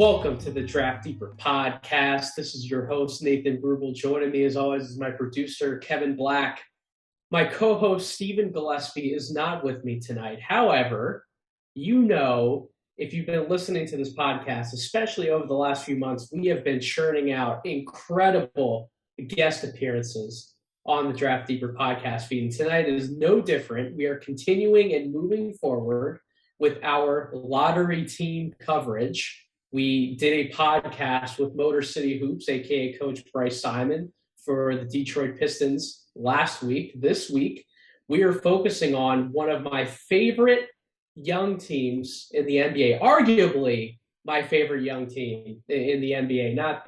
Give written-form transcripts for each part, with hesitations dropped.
Welcome to the Draft Deeper podcast. This is your host, Nathan Brubel. Joining me, as always, is my producer, Kevin Black. My co-host, Stephen Gillespie, is not with me tonight. However, if you've been listening to this podcast, especially over the last few months, we have been churning out incredible guest appearances on the Draft Deeper podcast feed. And tonight is no different. We are continuing and moving forward with our lottery team coverage. We did a podcast with Motor City Hoops, aka Coach Bryce Simon, for the Detroit Pistons last week. This week, we are focusing on one of my favorite young teams in the NBA, arguably my favorite young team in the NBA. Not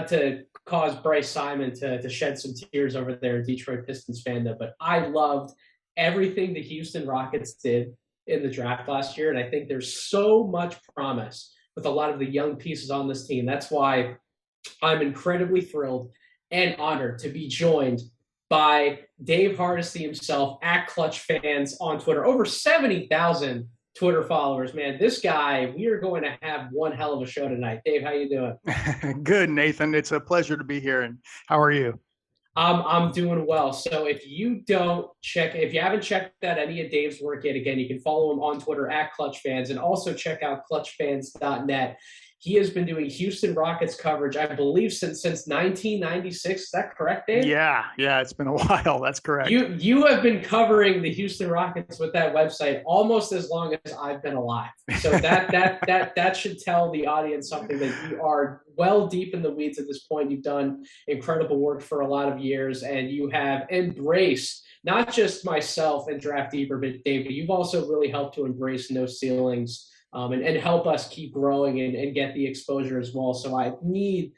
to cause Bryce Simon to shed some tears over there in Detroit Pistons fandom, but I loved everything the Houston Rockets did in the draft last year, and I think there's so much promise with a lot of the young pieces on this team. That's why I'm incredibly thrilled and honored to be joined by Dave Hardesty himself at ClutchFans on Twitter. Over 70,000 Twitter followers, man. This guy, we are going to have one hell of a show tonight. Dave, how you doing? Good, Nathan. It's a pleasure to be here. And how are you? I'm doing well. So if you haven't checked out any of Dave's work yet, again, you can follow him on Twitter at ClutchFans and also check out ClutchFans.net. He has been doing Houston Rockets coverage, I believe, since 1996. Is that correct, Dave? Yeah, it's been a while. That's correct. You have been covering the Houston Rockets with that website almost as long as I've been alive. So that should tell the audience something, that you are well deep in the weeds at this point. You've done incredible work for a lot of years, and you have embraced not just myself and Draft Deeper, but Dave, you've also really helped to embrace No Ceilings. And help us keep growing and get the exposure as well. So I need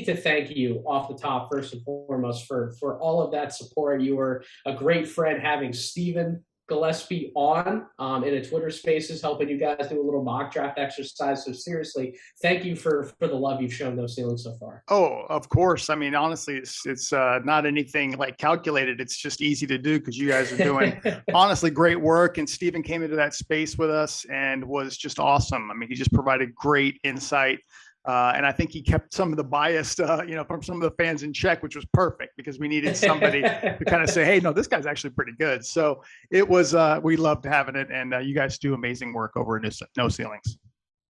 to thank you off the top, first and foremost, for all of that support. You were a great friend having Stephen Gillespie on in a Twitter Spaces, helping you guys do a little mock draft exercise. So seriously, thank you for the love you've shown No Ceilings so far. Oh, of course. I mean, honestly, it's not anything like calculated. It's just easy to do because you guys are doing honestly great work. And Stephen came into that space with us and was just awesome. I mean, he just provided great insight. And I think he kept some of the bias, from some of the fans in check, which was perfect because we needed somebody to kind of say, hey, no, this guy's actually pretty good. So it was, we loved having it. And you guys do amazing work over in No Ceilings.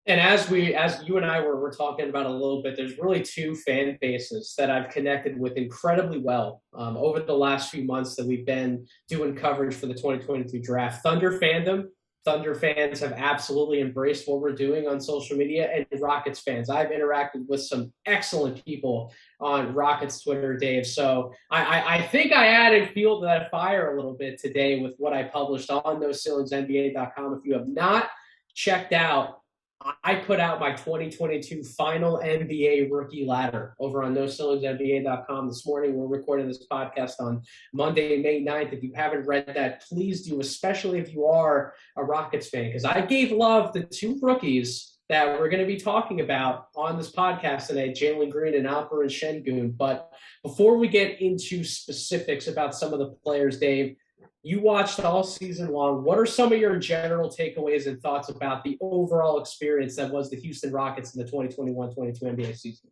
And as you and I were talking about a little bit, there's really two fan bases that I've connected with incredibly well over the last few months that we've been doing coverage for the 2022 draft. Thunder fandom. Thunder fans have absolutely embraced what we're doing on social media, and Rockets fans. I've interacted with some excellent people on Rockets Twitter, Dave. So I think I added fuel to that fire a little bit today with what I published on NoCeilingsNBA.com. If you have not checked out, I put out my 2022 final NBA rookie ladder over on NoCeilingsNBA.com this morning. We're recording this podcast on Monday, May 9th. If you haven't read that, please do, especially if you are a Rockets fan, because I gave love to two rookies that we're going to be talking about on this podcast today, Jalen Green and Alperen Sengun. But before we get into specifics about some of the players, Dave, you watched all season long. What are some of your general takeaways and thoughts about the overall experience that was the Houston Rockets in the 2021-22 NBA season?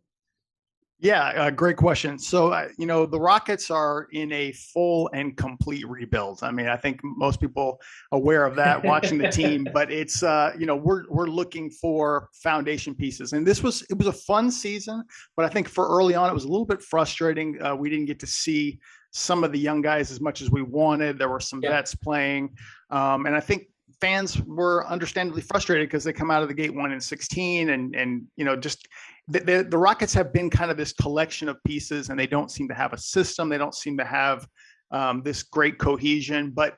Yeah, great question. So, the Rockets are in a full and complete rebuild. I mean, I think most people are aware of that watching the team, but it's, we're looking for foundation pieces. And it was a fun season, but I think for early on, it was a little bit frustrating. We didn't get to see some of the young guys as much as we wanted. There were some vets playing. And I think fans were understandably frustrated because they come out of the gate 1-16 and just the Rockets have been kind of this collection of pieces, and they don't seem to have a system. They don't seem to have this great cohesion, but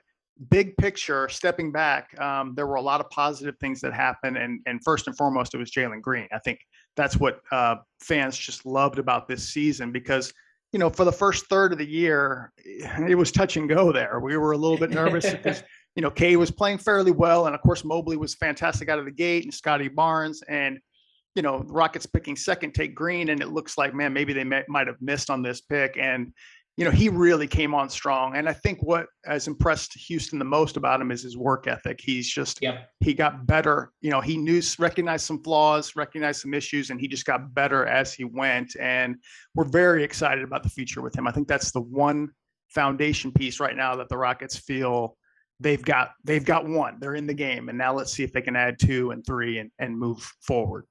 big picture, stepping back, there were a lot of positive things that happened. And first and foremost, it was Jalen Green. I think that's what fans just loved about this season because for the first third of the year, it was touch and go there. We were a little bit nervous because, Kay was playing fairly well. And of course, Mobley was fantastic out of the gate and Scotty Barnes. And you know, the Rockets picking second take Green, and it looks like, man, maybe they might have missed on this pick. And, he really came on strong. And I think what has impressed Houston the most about him is his work ethic. He's just, he got better. He recognized some flaws, recognized some issues, and he just got better as he went. And we're very excited about the future with him. I think that's the one foundation piece right now that the Rockets feel they've got one. They're in the game. And now let's see if they can add 2 and 3 and move forward.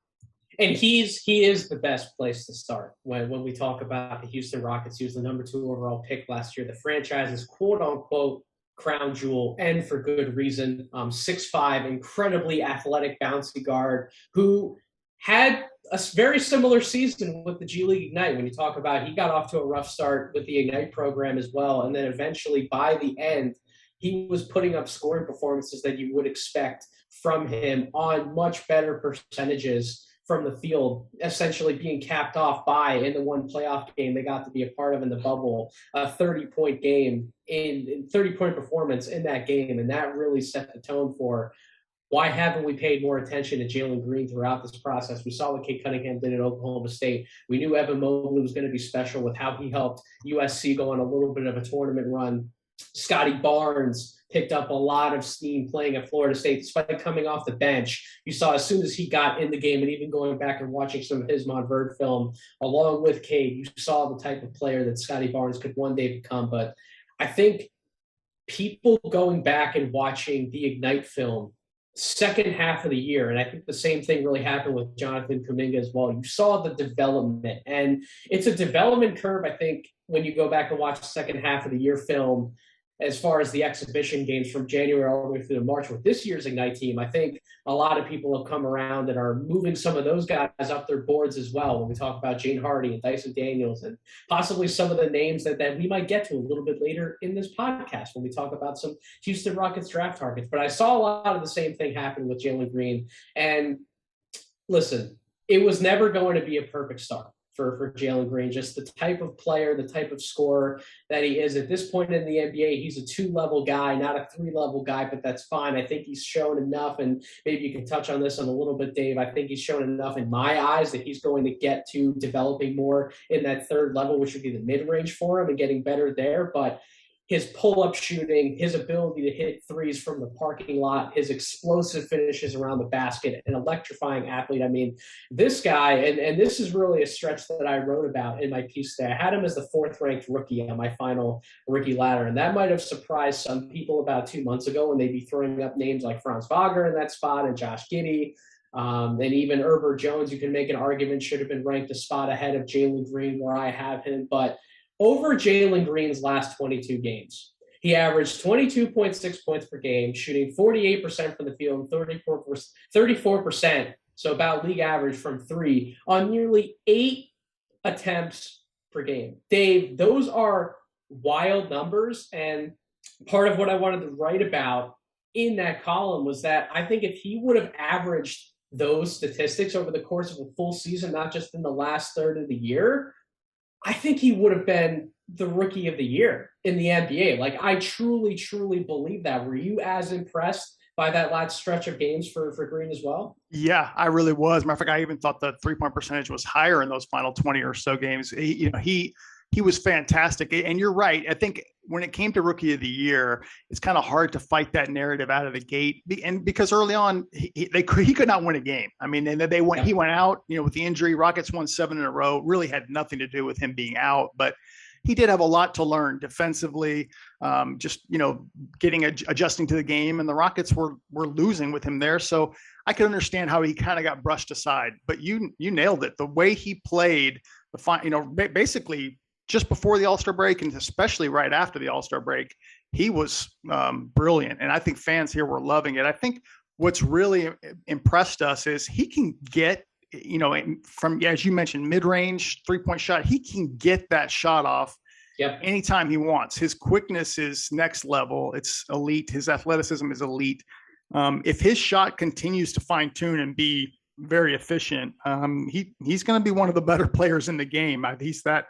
And he is the best place to start when we talk about the Houston Rockets. He was the number 2 overall pick last year. The franchise's quote unquote crown jewel, and for good reason. 6'5", incredibly athletic, bouncy guard who had a very similar season with the G League Ignite. When you talk about, he got off to a rough start with the Ignite program as well, and then eventually by the end, he was putting up scoring performances that you would expect from him on much better percentages from the field, essentially being capped off by, in the one playoff game they got to be a part of in the bubble, a 30-point game, in 30-point performance in that game. And that really set the tone for why haven't we paid more attention to Jalen Green throughout this process. We saw what Cade Cunningham did at Oklahoma State. We knew Evan Mobley was going to be special with how he helped USC go on a little bit of a tournament run. Scotty Barnes picked up a lot of steam playing at Florida State, despite coming off the bench. You saw as soon as he got in the game, and even going back and watching some of his Montverde film, along with Cade, you saw the type of player that Scotty Barnes could one day become. But I think people going back and watching the Ignite film second half of the year, and I think the same thing really happened with Jonathan Kuminga as well. You saw the development, and it's a development curve, I think, when you go back and watch the second half of the year film, as far as the exhibition games from January all the way through to March with this year's Ignite team. I think a lot of people have come around and are moving some of those guys up their boards as well. When we talk about Jane Hardy and Dyson Daniels, and possibly some of the names that we might get to a little bit later in this podcast when we talk about some Houston Rockets draft targets. But I saw a lot of the same thing happen with Jalen Green. And listen, it was never going to be a perfect start for Jalen Green, just the type of player, the type of scorer that he is. At this point in the NBA, he's a 2-level guy, not a 3-level guy, but that's fine. I think he's shown enough, and maybe you can touch on this in a little bit, Dave. I think he's shown enough in my eyes that he's going to get to developing more in that 3rd level, which would be the mid-range for him, and getting better there. But his pull-up shooting, his ability to hit threes from the parking lot, his explosive finishes around the basket, an electrifying athlete. I mean, this guy, and this is really a stretch that I wrote about in my piece today. I had him as the 4th-ranked rookie on my final rookie ladder, and that might have surprised some people about 2 months ago when they'd be throwing up names like Franz Wagner in that spot and Josh Giddey. And even Herbert Jones, you can make an argument, should have been ranked a spot ahead of Jalen Green where I have him. But over Jalen Green's last 22 games, he averaged 22.6 points per game, shooting 48% from the field and 34%, so about league average from 3, on nearly 8 attempts per game. Dave, those are wild numbers, and part of what I wanted to write about in that column was that I think if he would have averaged those statistics over the course of a full season, not just in the last third of the year, I think he would have been the rookie of the year in the NBA. Like, I truly, truly believe that. Were you as impressed by that last stretch of games for Green as well? Yeah, I really was. Matter of fact, I even thought the 3-point percentage was higher in those final 20 or so games. He was fantastic. And you're right. I think when it came to rookie of the year, it's kind of hard to fight that narrative out of the gate. And because early on, he could not win a game. I mean, and he went out, with the injury. Rockets won 7 in a row. Really had nothing to do with him being out, but he did have a lot to learn defensively, adjusting to the game, and the Rockets were losing with him there. So I can understand how he kind of got brushed aside, but you nailed it. The way he played basically just before the All-Star break, and especially right after the All-Star break, he was brilliant. And I think fans here were loving it. I think what's really impressed us is he can get, from, as you mentioned, mid-range 3-point shot, he can get that shot off anytime he wants. His quickness is next level. It's elite. His athleticism is elite. If his shot continues to fine-tune and be very efficient, he's going to be one of the better players in the game. He's that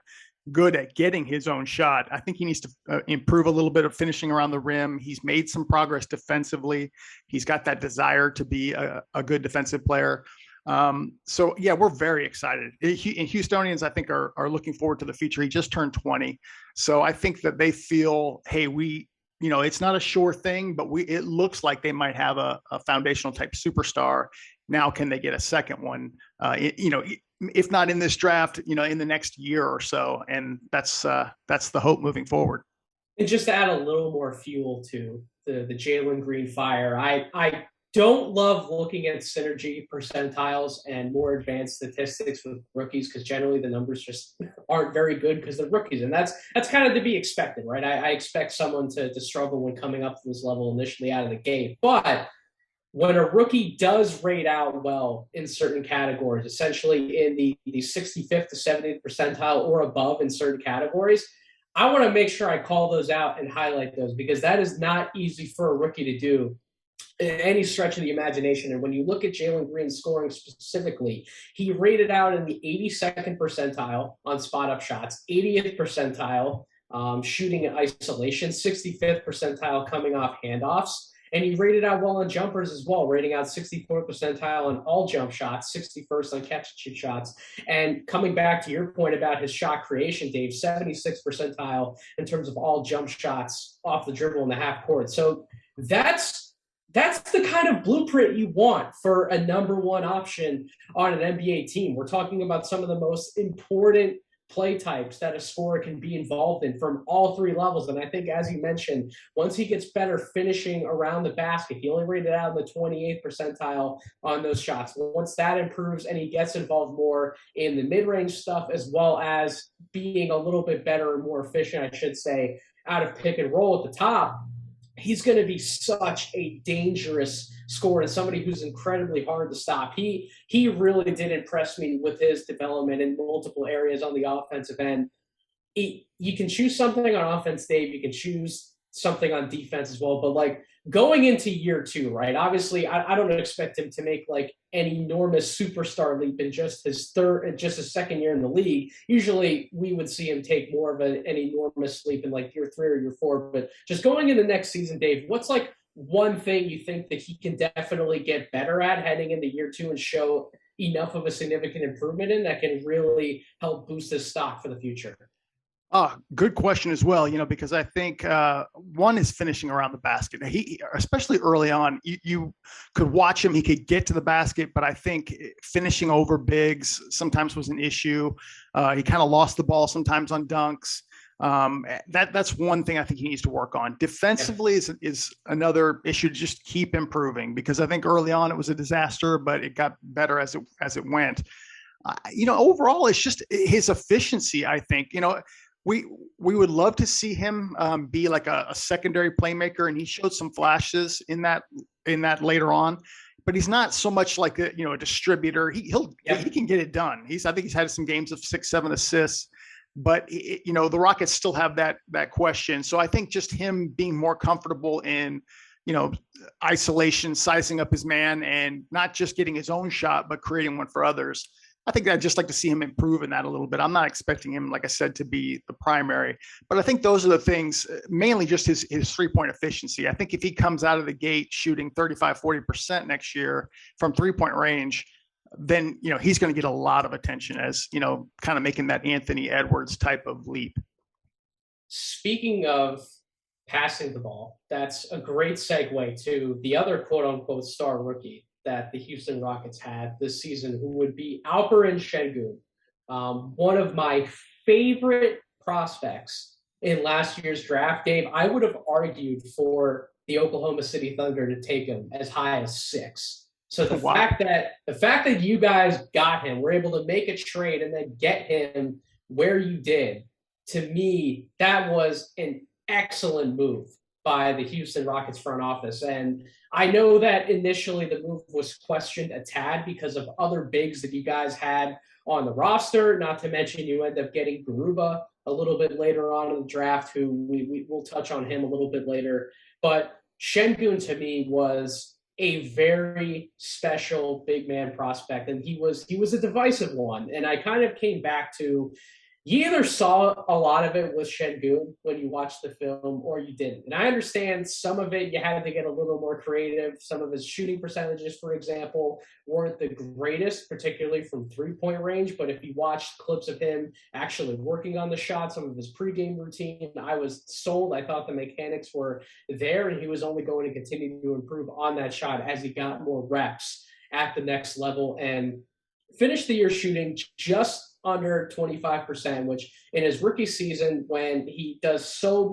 good at getting his own shot. I think he needs to improve a little bit of finishing around the rim. He's made some progress defensively. He's got that desire to be a good defensive player. So yeah, we're very excited. And Houstonians, I think, are looking forward to the future. He just turned 20, so I think that they feel, hey, it's not a sure thing, but it looks like they might have a foundational type superstar. Now, can they get a second one? If not in this draft, in the next year or so, and that's the hope moving forward. And just to add a little more fuel to the Jalen Green fire, I don't love looking at synergy percentiles and more advanced statistics with rookies because generally the numbers just aren't very good because they're rookies, and that's kind of to be expected, right? I expect someone to struggle when coming up to this level initially out of the gate, but when a rookie does rate out well in certain categories, essentially in the 65th to 70th percentile or above in certain categories, I want to make sure I call those out and highlight those because that is not easy for a rookie to do in any stretch of the imagination. And when you look at Jalen Green's scoring specifically, he rated out in the 82nd percentile on spot up shots, 80th percentile shooting in isolation, 65th percentile coming off handoffs. And he rated out well on jumpers as well, rating out 64th percentile on all jump shots, 61st on catch and shoot shots. And coming back to your point about his shot creation, Dave, 76th percentile in terms of all jump shots off the dribble in the half court. So that's the kind of blueprint you want for a number one option on an NBA team. We're talking about some of the most important play types that a scorer can be involved in from all three levels. And I think, as you mentioned, once he gets better finishing around the basket, he only rated out in the 28th percentile on those shots. Once that improves and he gets involved more in the mid-range stuff, as well as being a little bit better and more efficient, I should say, out of pick and roll at the top, he's going to be such a dangerous scorer and somebody who's incredibly hard to stop. He really did impress me with his development in multiple areas on the offensive end. You can choose something on offense, Dave. You can choose something on defense as well. But like going into year two, right? Obviously, I don't expect him to make like an enormous superstar leap in just his second year in the league. Usually we would see him take more of an enormous leap in like year three or year four. But just going into next season, Dave, what's like one thing you think that he can definitely get better at heading into year two and show enough of a significant improvement in that can really help boost his stock for the future? Good question as well, because I think one is finishing around the basket. He, especially early on, you could watch him. He could get to the basket, but I think finishing over bigs sometimes was an issue. He kind of lost the ball sometimes on dunks. That's one thing I think he needs to work on. Defensively is another issue to just keep improving, because I think early on it was a disaster, but it got better as it went. Overall, it's just his efficiency. I think, we would love to see him be like a secondary playmaker, and he showed some flashes in that later on, but he's not so much like a distributor. He can get it done. I think he's had some games of 6-7 assists, but the Rockets still have that question. So I think just him being more comfortable in isolation, sizing up his man, and not just getting his own shot, but creating one for others. I think I'd just like to see him improve in that a little bit. I'm not expecting him, like I said, to be the primary, but I think those are the things, mainly just his 3-point efficiency. I think if he comes out of the gate shooting 35-40% next year from 3-point range, then, he's going to get a lot of attention as, kind of making that Anthony Edwards type of leap. Speaking of passing the ball, that's a great segue to the other quote unquote star rookie that the Houston Rockets had this season, who would be Alperen Sengun, one of my favorite prospects in last year's draft. Dave, I would have argued for the Oklahoma City Thunder to take him as high as 6. So the fact that you guys got him, were able to make a trade and then get him where you did, to me, that was an excellent move by the Houston Rockets front office. And I know that initially the move was questioned a tad because of other bigs that you guys had on the roster, not to mention you end up getting Garuba a little bit later on in the draft, who we will touch on him a little bit later. But Sengun, to me, was a very special big man prospect, and he was a divisive one. And I kind of came back to You either saw a lot of it with Sengun when you watched the film, or you didn't. And I understand some of it you had to get a little more creative. Some of his shooting percentages, for example, weren't the greatest, particularly from 3-point range. But if you watched clips of him actually working on the shot, some of his pregame routine, I was sold. I thought the mechanics were there, and he was only going to continue to improve on that shot as he got more reps at the next level. And finished the year shooting just under 25%, which in his rookie season, when he does so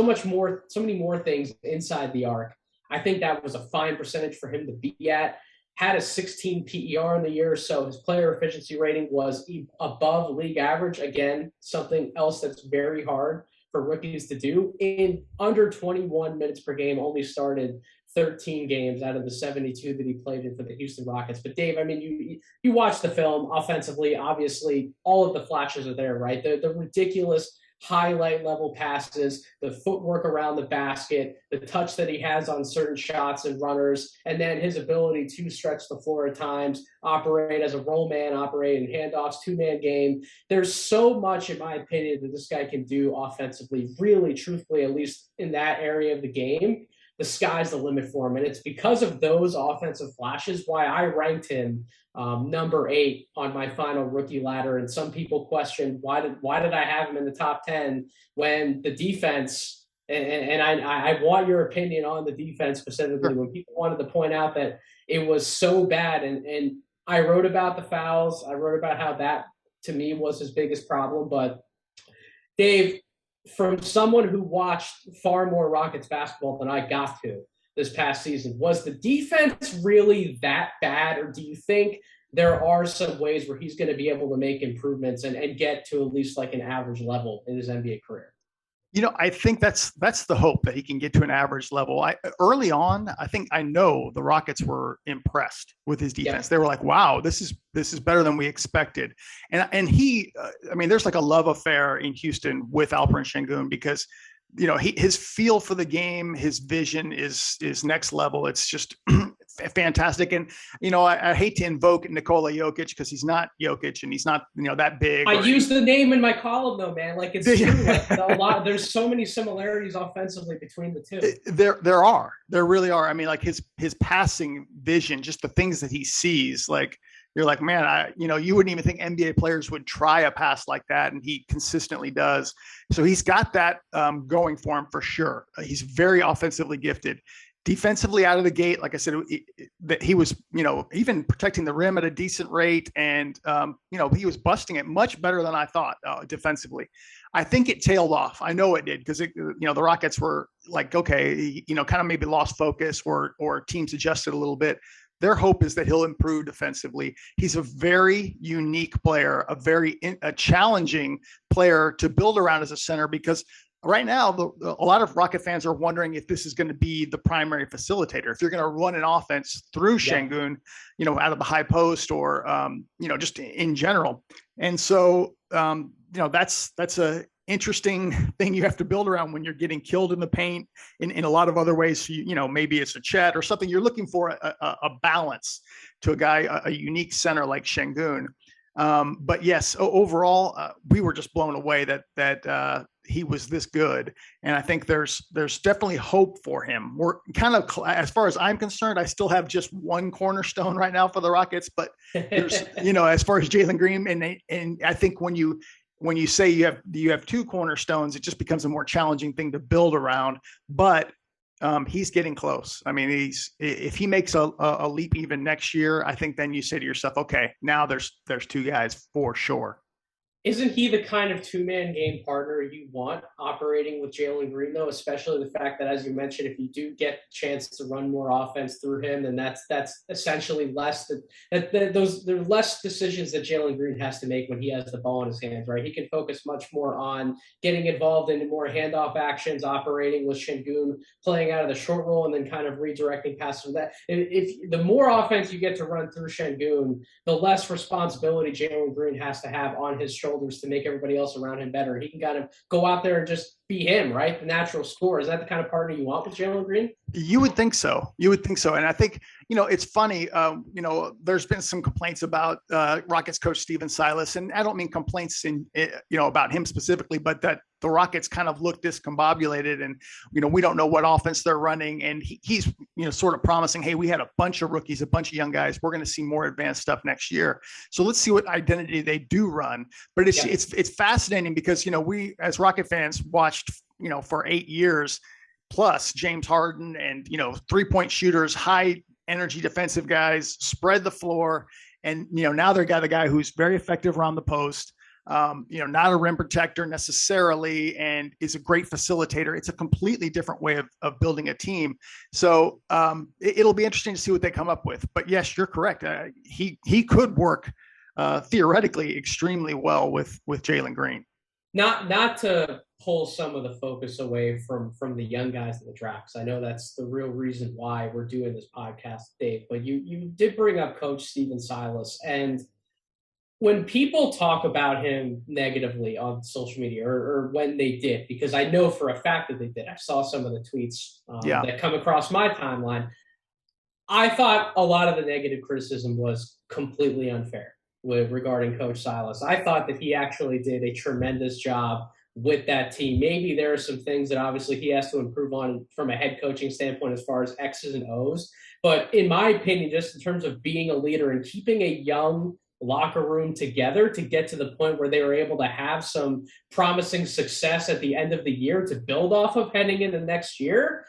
many more things inside the arc, I think that was a fine percentage for him to be at. Had a 16 PER in the year, so his player efficiency rating was above league average. Again, something else that's very hard for rookies to do. In under 21 minutes per game, only started 13 games out of the 72 that he played in for the Houston Rockets. But Dave, I mean, you watch the film offensively, obviously all of the flashes are there, right? The ridiculous highlight level passes, the footwork around the basket, the touch that he has on certain shots and runners, and then his ability to stretch the floor at times, operate as a roll man, operate in handoffs, two-man game. There's so much, in my opinion, that this guy can do offensively, really, truthfully, at least in that area of the game. The sky's the limit for him. And it's because of those offensive flashes why I ranked him number 8 on my final rookie ladder. And some people question why did I have him in the top 10 when the defense, and I want your opinion on the defense specifically, when people wanted to point out that it was so bad. And I wrote about the fouls. I wrote about how that, to me, was his biggest problem. But Dave, from someone who watched far more Rockets basketball than I got to this past season, was the defense really that bad, or do you think there are some ways where he's going to be able to make improvements and get to at least like an average level in his NBA career? I think that's the hope, that he can get to an average level. Early on, I know the Rockets were impressed with his defense. They were like, "Wow, this is better than we expected." And he, I mean, there's like a love affair in Houston with Alperen Sengun because his feel for the game, his vision is next level. It's just fantastic. And I hate to invoke Nikola Jokic because he's not Jokic and he's not that big. I use the name in my column though, man. Like it's true. Like there's so many similarities offensively between the two. There really are. I mean, like his passing vision, just the things that he sees, like you're like, man, you wouldn't even think NBA players would try a pass like that, and he consistently does. So he's got that going for him for sure. He's very offensively gifted. Defensively out of the gate, like I said, he was, even protecting the rim at a decent rate, and he was busting it much better than I thought defensively. I think it tailed off. I know it did because the Rockets were like, okay, kind of maybe lost focus, or teams adjusted a little bit. Their hope is that he'll improve defensively. He's a very unique player, a challenging player to build around as a center, because right now, a lot of Rocket fans are wondering if this is going to be the primary facilitator. If you're going to run an offense through Sengun, out of the high post, or just in general. And so, that's a interesting thing you have to build around when you're getting killed in the paint in a lot of other ways. Maybe it's a Chet or something. You're looking for a balance to a guy, a unique center like Sengun. But yes, overall, we were just blown away that he was this good. And I think there's definitely hope for him. We're kind of, as far as I'm concerned, I still have just one cornerstone right now for the Rockets, but there's, as far as Jalen Green, and I think when you say you have two cornerstones, it just becomes a more challenging thing to build around. But he's getting close. I mean, if he makes a leap even next year, I think then you say to yourself, okay, now there's two guys for sure. Isn't he the kind of two-man game partner you want operating with Jalen Green, though? Especially the fact that, as you mentioned, if you do get the chance to run more offense through him, then that's essentially less there's less decisions that Jalen Green has to make when he has the ball in his hands, right? He can focus much more on getting involved in more handoff actions, operating with Sengun, playing out of the short roll, and then kind of redirecting passes from that. If the more offense you get to run through Sengun, the less responsibility Jalen Green has to have on his shoulders shoulders to make everybody else around him better. He can kind of go out there and just be him, right? The natural scorer. Is that the kind of partner you want with Jalen Green? You would think so. You would think so. And I think, it's funny, there's been some complaints about Rockets coach Stephen Silas. And I don't mean complaints about him specifically, but that the Rockets kind of look discombobulated and, we don't know what offense they're running. And he's, sort of promising, hey, we had a bunch of rookies, a bunch of young guys. We're going to see more advanced stuff next year. So let's see what identity they do run. But it's fascinating because, we as Rocket fans watched, for 8 years plus James Harden and, 3-point shooters, high energy defensive guys, spread the floor. And, now they've got a guy who's very effective around the post, not a rim protector necessarily, and is a great facilitator. It's a completely different way of building a team. So it'll be interesting to see what they come up with. But yes, you're correct. He could work theoretically extremely well with Jalen Green. Not to pull some of the focus away from the young guys in the draft, because I know that's the real reason why we're doing this podcast, Dave. But you did bring up Coach Stephen Silas, and when people talk about him negatively on social media, or when they did, because I know for a fact that they did. I saw some of the tweets that come across my timeline. I thought a lot of the negative criticism was completely unfair regarding Coach Silas. I thought that he actually did a tremendous job with that team. Maybe there are some things that obviously he has to improve on from a head coaching standpoint as far as X's and O's. But in my opinion, just in terms of being a leader and keeping a young locker room together to get to the point where they were able to have some promising success at the end of the year to build off of heading into next year,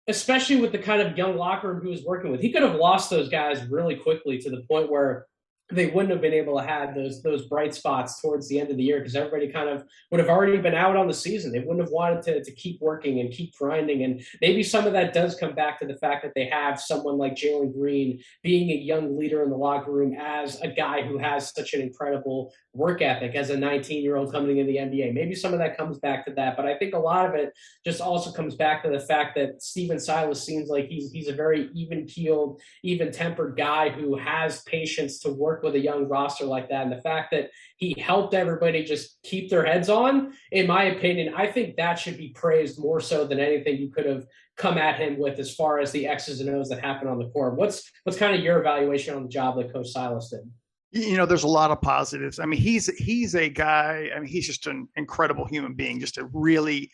especially with the kind of young locker room he was working with, he could have lost those guys really quickly to the point where they wouldn't have been able to have those bright spots towards the end of the year, because everybody kind of would have already been out on the season. They wouldn't have wanted to keep working and keep grinding. And maybe some of that does come back to the fact that they have someone like Jalen Green being a young leader in the locker room, as a guy who has such an incredible work ethic as a 19-year-old coming into the NBA. Maybe some of that comes back to that. But I think a lot of it just also comes back to the fact that Stephen Silas seems like he's a very even-keeled, even-tempered guy who has patience to work with a young roster like that. And the fact that he helped everybody just keep their heads on, in my opinion, I think that should be praised more so than anything you could have come at him with as far as the X's and O's that happen on the court. What's kind of your evaluation on the job that Coach Silas did? There's a lot of positives. I mean, he's a guy, he's just an incredible human being, just a really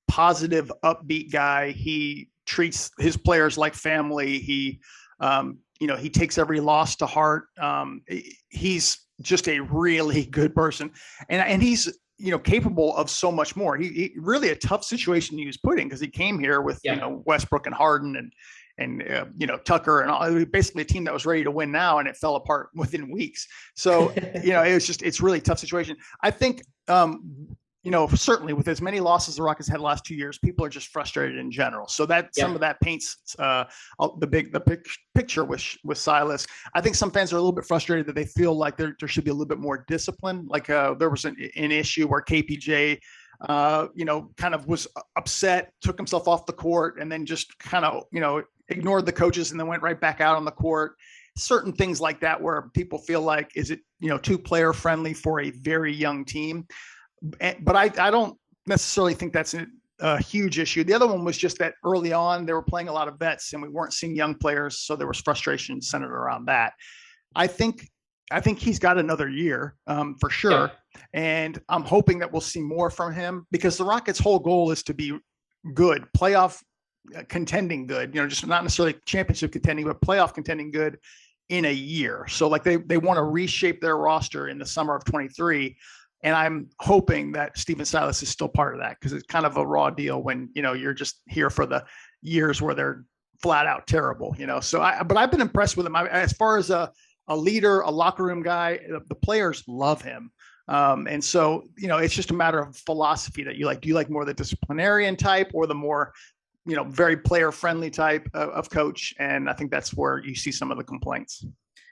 positive, upbeat guy. He treats his players like family. He takes every loss to heart. He's just a really good person, and he's capable of so much more. He really a tough situation he was put in, because he came here with Westbrook and Harden and Tucker and all, basically a team that was ready to win now, and it fell apart within weeks. So it's really a tough situation. I think certainly with as many losses the Rockets had the last 2 years, people are just frustrated in general. So that some of that paints the picture with Silas. I think some fans are a little bit frustrated that they feel like there should be a little bit more discipline. There was an issue where KPJ kind of was upset, took himself off the court, and then just kind of ignored the coaches and then went right back out on the court. Certain things like that where people feel like, is it too player friendly for a very young team? But I don't necessarily think that's a huge issue. The other one was just that early on they were playing a lot of vets and we weren't seeing young players, so there was frustration centered around that. I think he's got another year for sure, and I'm hoping that we'll see more from him, because the Rockets' whole goal is to be good, playoff contending good. Just not necessarily championship contending, but playoff contending good in a year. So they want to reshape their roster in the summer of 23. And I'm hoping that Stephen Silas is still part of that, because it's kind of a raw deal when, you're just here for the years where they're flat out terrible, So but I've been impressed with him. As far as a leader, a locker room guy, the players love him. And so, it's just a matter of philosophy that you like. Do you like more the disciplinarian type or the more, very player friendly type of coach? And I think that's where you see some of the complaints.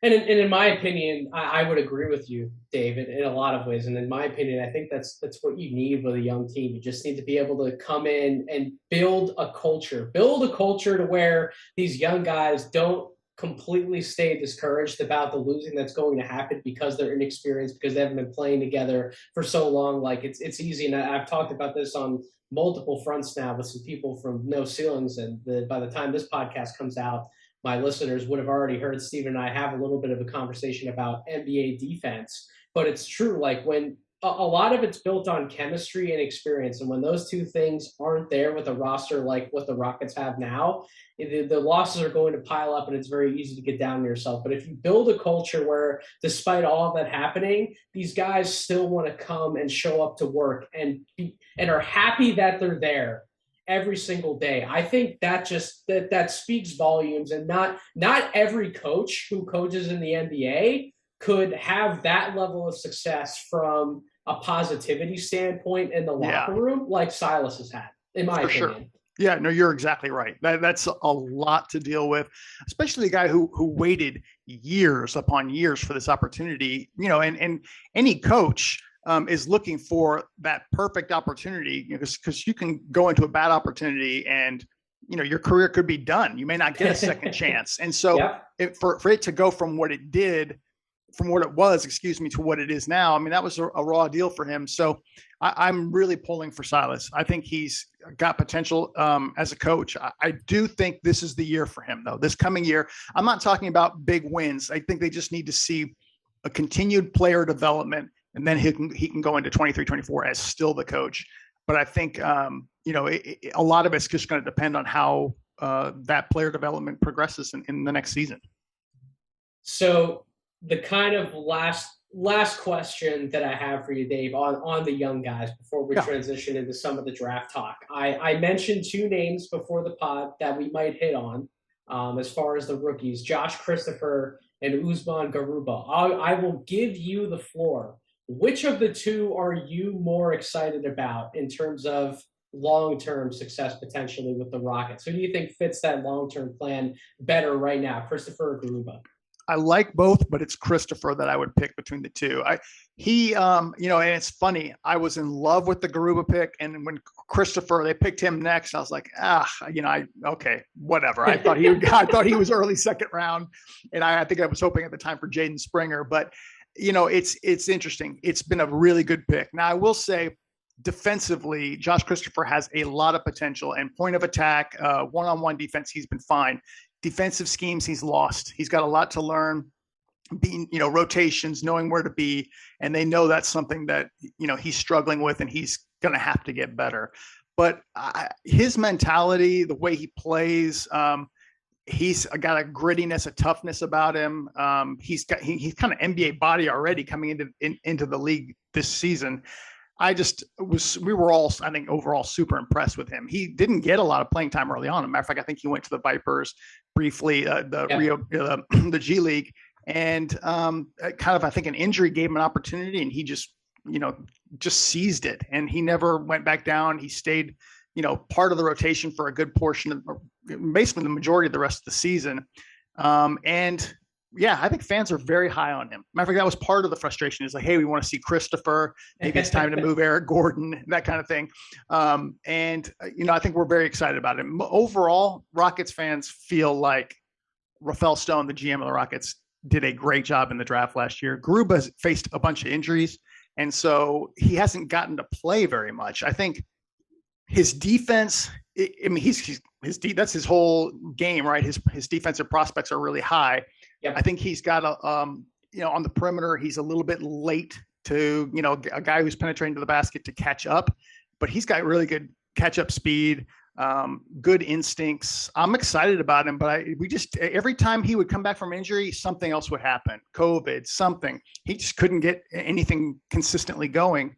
And in my opinion, I would agree with you, David, in a lot of ways. And in my opinion, I think that's what you need with a young team. You just need to be able to come in and build a culture to where these young guys don't completely stay discouraged about the losing that's going to happen because they're inexperienced, because they haven't been playing together for so long. Like it's easy, and I've talked about this on multiple fronts now with some people from No Ceilings, and by the time this podcast comes out, my listeners would have already heard Steve and I have a little bit of a conversation about NBA defense. But it's true, like when a lot of it's built on chemistry and experience. And when those two things aren't there with a roster like what the Rockets have now, the losses are going to pile up, and it's very easy to get down on yourself. But if you build a culture where, despite all of that happening, these guys still want to come and show up to work and are happy that they're there every single day, I think that speaks volumes. And not every coach who coaches in the NBA could have that level of success from a positivity standpoint in the locker room like Silas has had, in my opinion. Sure. Yeah, no, you're exactly right. That's a lot to deal with, especially a guy who waited years upon years for this opportunity, and any coach is looking for that perfect opportunity, because you can go into a bad opportunity and, your career could be done. You may not get a second chance. And so for it to go from what it did, from what it was, to what it is now, I mean, that was a raw deal for him. So I'm really pulling for Silas. I think he's got potential as a coach. I do think this is the year for him, though. This coming year, I'm not talking about big wins. I think they just need to see a continued player development, and then he can go into 23-24 as still the coach. But I think, a lot of it's just going to depend on how that player development progresses in the next season. So the kind of last question that I have for you, Dave, on the young guys before we transition into some of the draft talk. I mentioned two names before the pod that we might hit on as far as the rookies, Josh Christopher and Usman Garuba. I will give you the floor. Which of the two are you more excited about in terms of long-term success potentially with the Rockets? Who do you think fits that long-term plan better right now, Christopher or Garuba? I like both, but it's Christopher that I would pick between the two. And it's funny. I was in love with the Garuba pick, and when Christopher, they picked him next, I was like, okay, whatever. I thought he was early second round, and I think I was hoping at the time for Jaden Springer. But it's interesting. It's been a really good pick. Now I will say, defensively, Josh Christopher has a lot of potential, and point of attack, one-on-one defense, he's been fine. Defensive schemes, he's lost. He's got a lot to learn, being, rotations, knowing where to be. And they know that's something that, he's struggling with, and he's going to have to get better. But his mentality, the way he plays, he's got a grittiness, a toughness about him. He's kind of NBA body already coming into the league this season. We were all, I think, overall super impressed with him. He didn't get a lot of playing time early on. As a matter of fact, I think he went to the Vipers briefly, the G League, and kind of, I think, an injury gave him an opportunity, and he just seized it, and he never went back down. He stayed, part of the rotation for a good portion of, basically the majority of the rest of the season. Yeah, I think fans are very high on him. Matter of fact, that was part of the frustration, is like, hey, we want to see Christopher. Maybe it's time to move Eric Gordon, that kind of thing. I think we're very excited about him. Overall, Rockets fans feel like Rafael Stone, the GM of the Rockets, did a great job in the draft last year. Garuba has faced a bunch of injuries, and so he hasn't gotten to play very much. I think his defense, that's his whole game, right? His defensive prospects are really high. Yep. I think he's got on the perimeter, he's a little bit late to, a guy who's penetrating to the basket to catch up, but he's got really good catch up speed, good instincts. I'm excited about him, but every time he would come back from injury, something else would happen. COVID, something. He just couldn't get anything consistently going.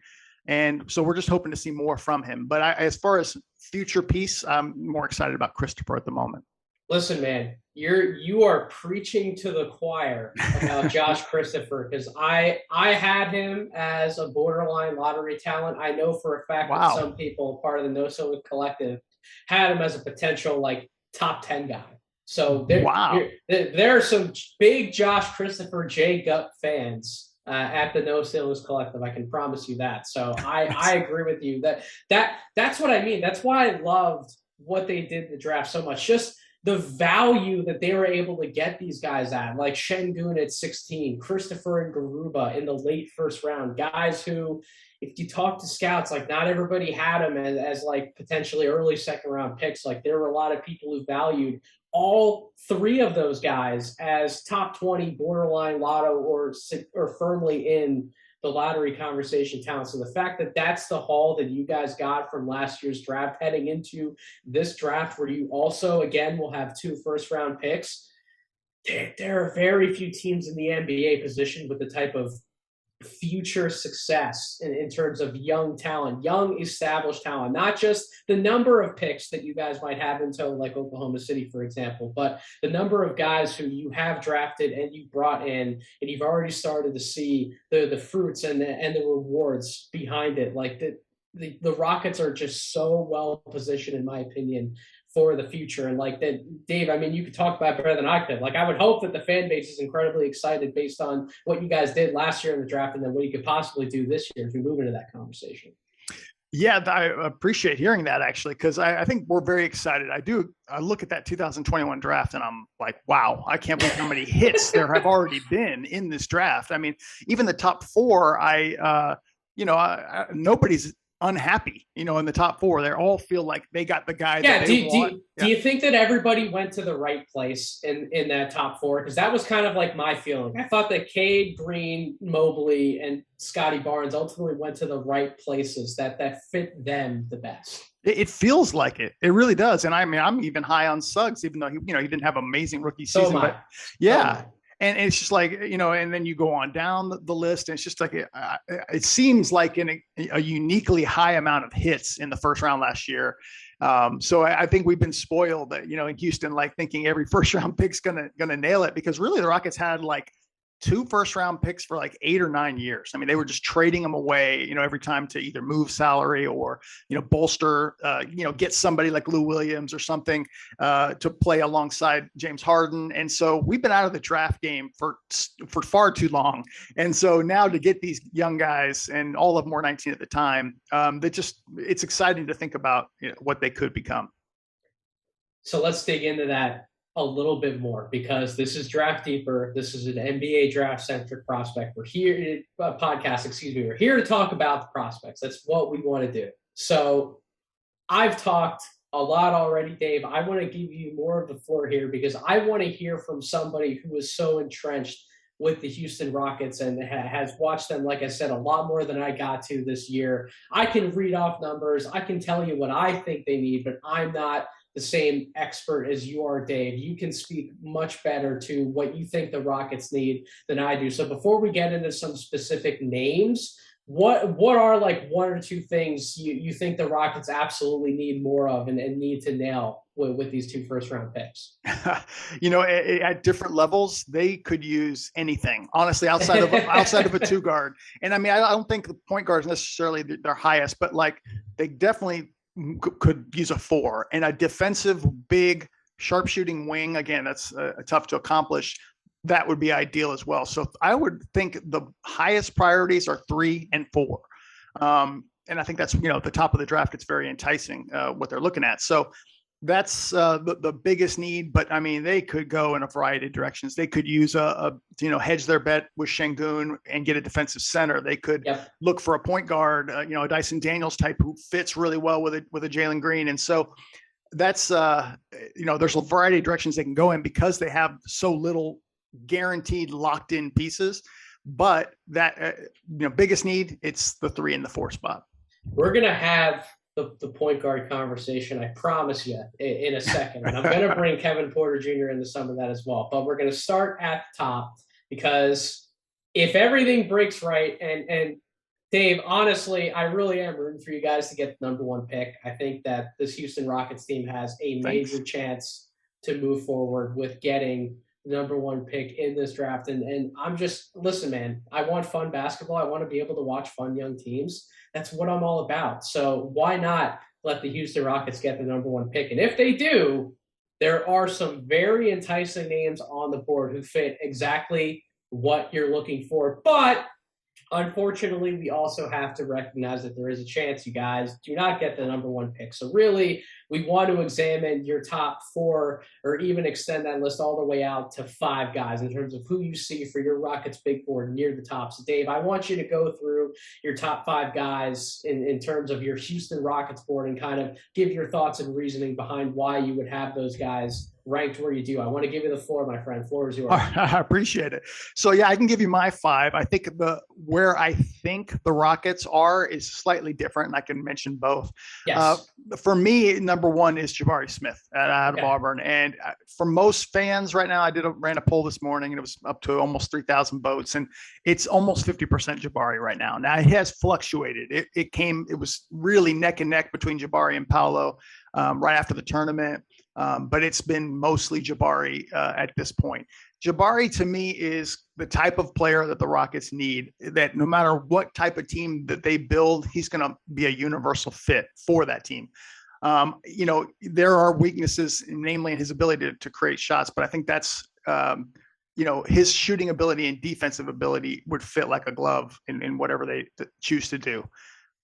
And so we're just hoping to see more from him. But as far as future piece, I'm more excited about Christopher at the moment. Listen, man, you are preaching to the choir about Josh Christopher, because I had him as a borderline lottery talent. I know for a fact that some people, part of the No Solo Collective, had him as a potential top 10 guy. So there are some big Josh Christopher J Gup fans at the No Sailors Collective. I can promise you that. So I agree with you that's what I mean. That's why I loved what they did in the draft so much. Just the value that they were able to get these guys at, like Sengun at 16, Christopher and Garuba in the late first round, guys who, if you talk to scouts, like not everybody had them as like potentially early second round picks. Like there were a lot of people who valued all three of those guys as top 20 borderline lotto or firmly in the lottery conversation talent. So the fact that that's the haul that you guys got from last year's draft heading into this draft, where you also, again, will have 2 first round picks, there are very few teams in the NBA positioned with the type of future success in terms of young talent, young established talent, not just the number of picks that you guys might have until like Oklahoma City, for example, but the number of guys who you have drafted and you brought in, and you've already started to see the fruits and the rewards behind it. Like the Rockets are just so well positioned, in my opinion, for the future. And like that, Dave, I mean, you could talk about it better than I could. Like I would hope that the fan base is incredibly excited based on what you guys did last year in the draft and then what you could possibly do this year as we move into that conversation. Yeah, I appreciate hearing that, actually, because I think we're very excited. I look at that 2021 draft and I'm like, wow, I can't believe how many hits there have already been in this draft. I mean, even the top 4, nobody's unhappy, in the top 4. They all feel like they got the guy that they want. Do you think that everybody went to the right place in that top 4? Because that was kind of like my feeling. I thought that Cade, Green, Mobley, and Scotty Barnes ultimately went to the right places that fit them the best. It feels like it. It really does. And I mean, I'm even high on Suggs, even though he didn't have an amazing rookie season. But yeah. And it's just like, and then you go on down the list, and it's just like, it seems like a uniquely high amount of hits in the first round last year. So I think we've been spoiled that, in Houston, like thinking every first round pick's gonna nail it, because really the Rockets had like 2 first round picks for like 8 or 9 years. I mean, they were just trading them away, every time to either move salary or, bolster, get somebody like Lou Williams or something to play alongside James Harden. And so we've been out of the draft game for far too long. And so now to get these young guys, and all of them were 19 at the time, it's exciting to think about what they could become. So let's dig into that a little bit more, because this is Draft Deeper. This is an NBA draft centric prospect. We're here We're here to talk about the prospects. That's what we want to do. So I've talked a lot already, Dave. I want to give you more of the floor here, because I want to hear from somebody who is so entrenched with the Houston Rockets and has watched them, like I said, a lot more than I got to this year. I can read off numbers. I can tell you what I think they need, but I'm not the same expert as you are, Dave. You can speak much better to what you think the Rockets need than I do. So before we get into some specific names, what are like 1 or 2 things you think the Rockets absolutely need more of and need to nail with these 2 first round picks? At different levels, they could use anything, honestly, outside of a 2 guard. And I mean, I don't think the point guard is necessarily their highest, but like they definitely could use a 4, and a defensive big sharpshooting wing. Again, that's tough to accomplish. That would be ideal as well. So I would think the highest priorities are 3 and 4. And I think that's, at the top of the draft, it's very enticing what they're looking at. So that's the biggest need. But I mean, they could go in a variety of directions. They could use hedge their bet with Sengun and get a defensive center. They could look for a point guard, a Dyson Daniels type who fits really well with a Jalen Green. And so that's there's a variety of directions they can go in, because they have so little guaranteed locked in pieces. But that biggest need, it's the 3 and the 4 spot. We're gonna have the point guard conversation, I promise you, in a second. And I'm going to bring Kevin Porter Jr. into some of that as well. But we're going to start at the top, because if everything breaks right, and Dave, honestly, I really am rooting for you guys to get the number 1 pick. I think that this Houston Rockets team has a major chance to move forward with getting the number 1 pick in this draft. And I'm just, listen, man, I want fun basketball. I want to be able to watch fun young teams. That's what I'm all about. So why not let the Houston Rockets get the number 1 pick? And if they do, there are some very enticing names on the board who fit exactly what you're looking for. But Unfortunately, we also have to recognize that there is a chance you guys do not get the number one pick. So really, we want to examine your top four or even extend that list all the way out to five guys in terms of who you see for your Rockets big board near the top. So Dave, I want you to go through your top five guys in terms of your Houston Rockets board and kind of give your thoughts and reasoning behind why you would have those guys ranked where you do. I want to give you the floor, my friend. Floor is yours. I appreciate it. So yeah, I can give you my five. I think where I think the Rockets are is slightly different, and I can mention both. Yes. For me, number one is Jabari Smith out of Auburn, and for most fans right now, I ran a poll this morning, and it was up to almost 3,000 votes, and it's almost 50% Jabari right now. Now it has fluctuated. It was really neck and neck between Jabari and Paolo right after the tournament. But it's been mostly Jabari at this point. Jabari, to me, is the type of player that the Rockets need, that no matter what type of team that they build, he's going to be a universal fit for that team. There are weaknesses, namely in his ability to create shots, but I think that's, his shooting ability and defensive ability would fit like a glove in whatever they choose to do.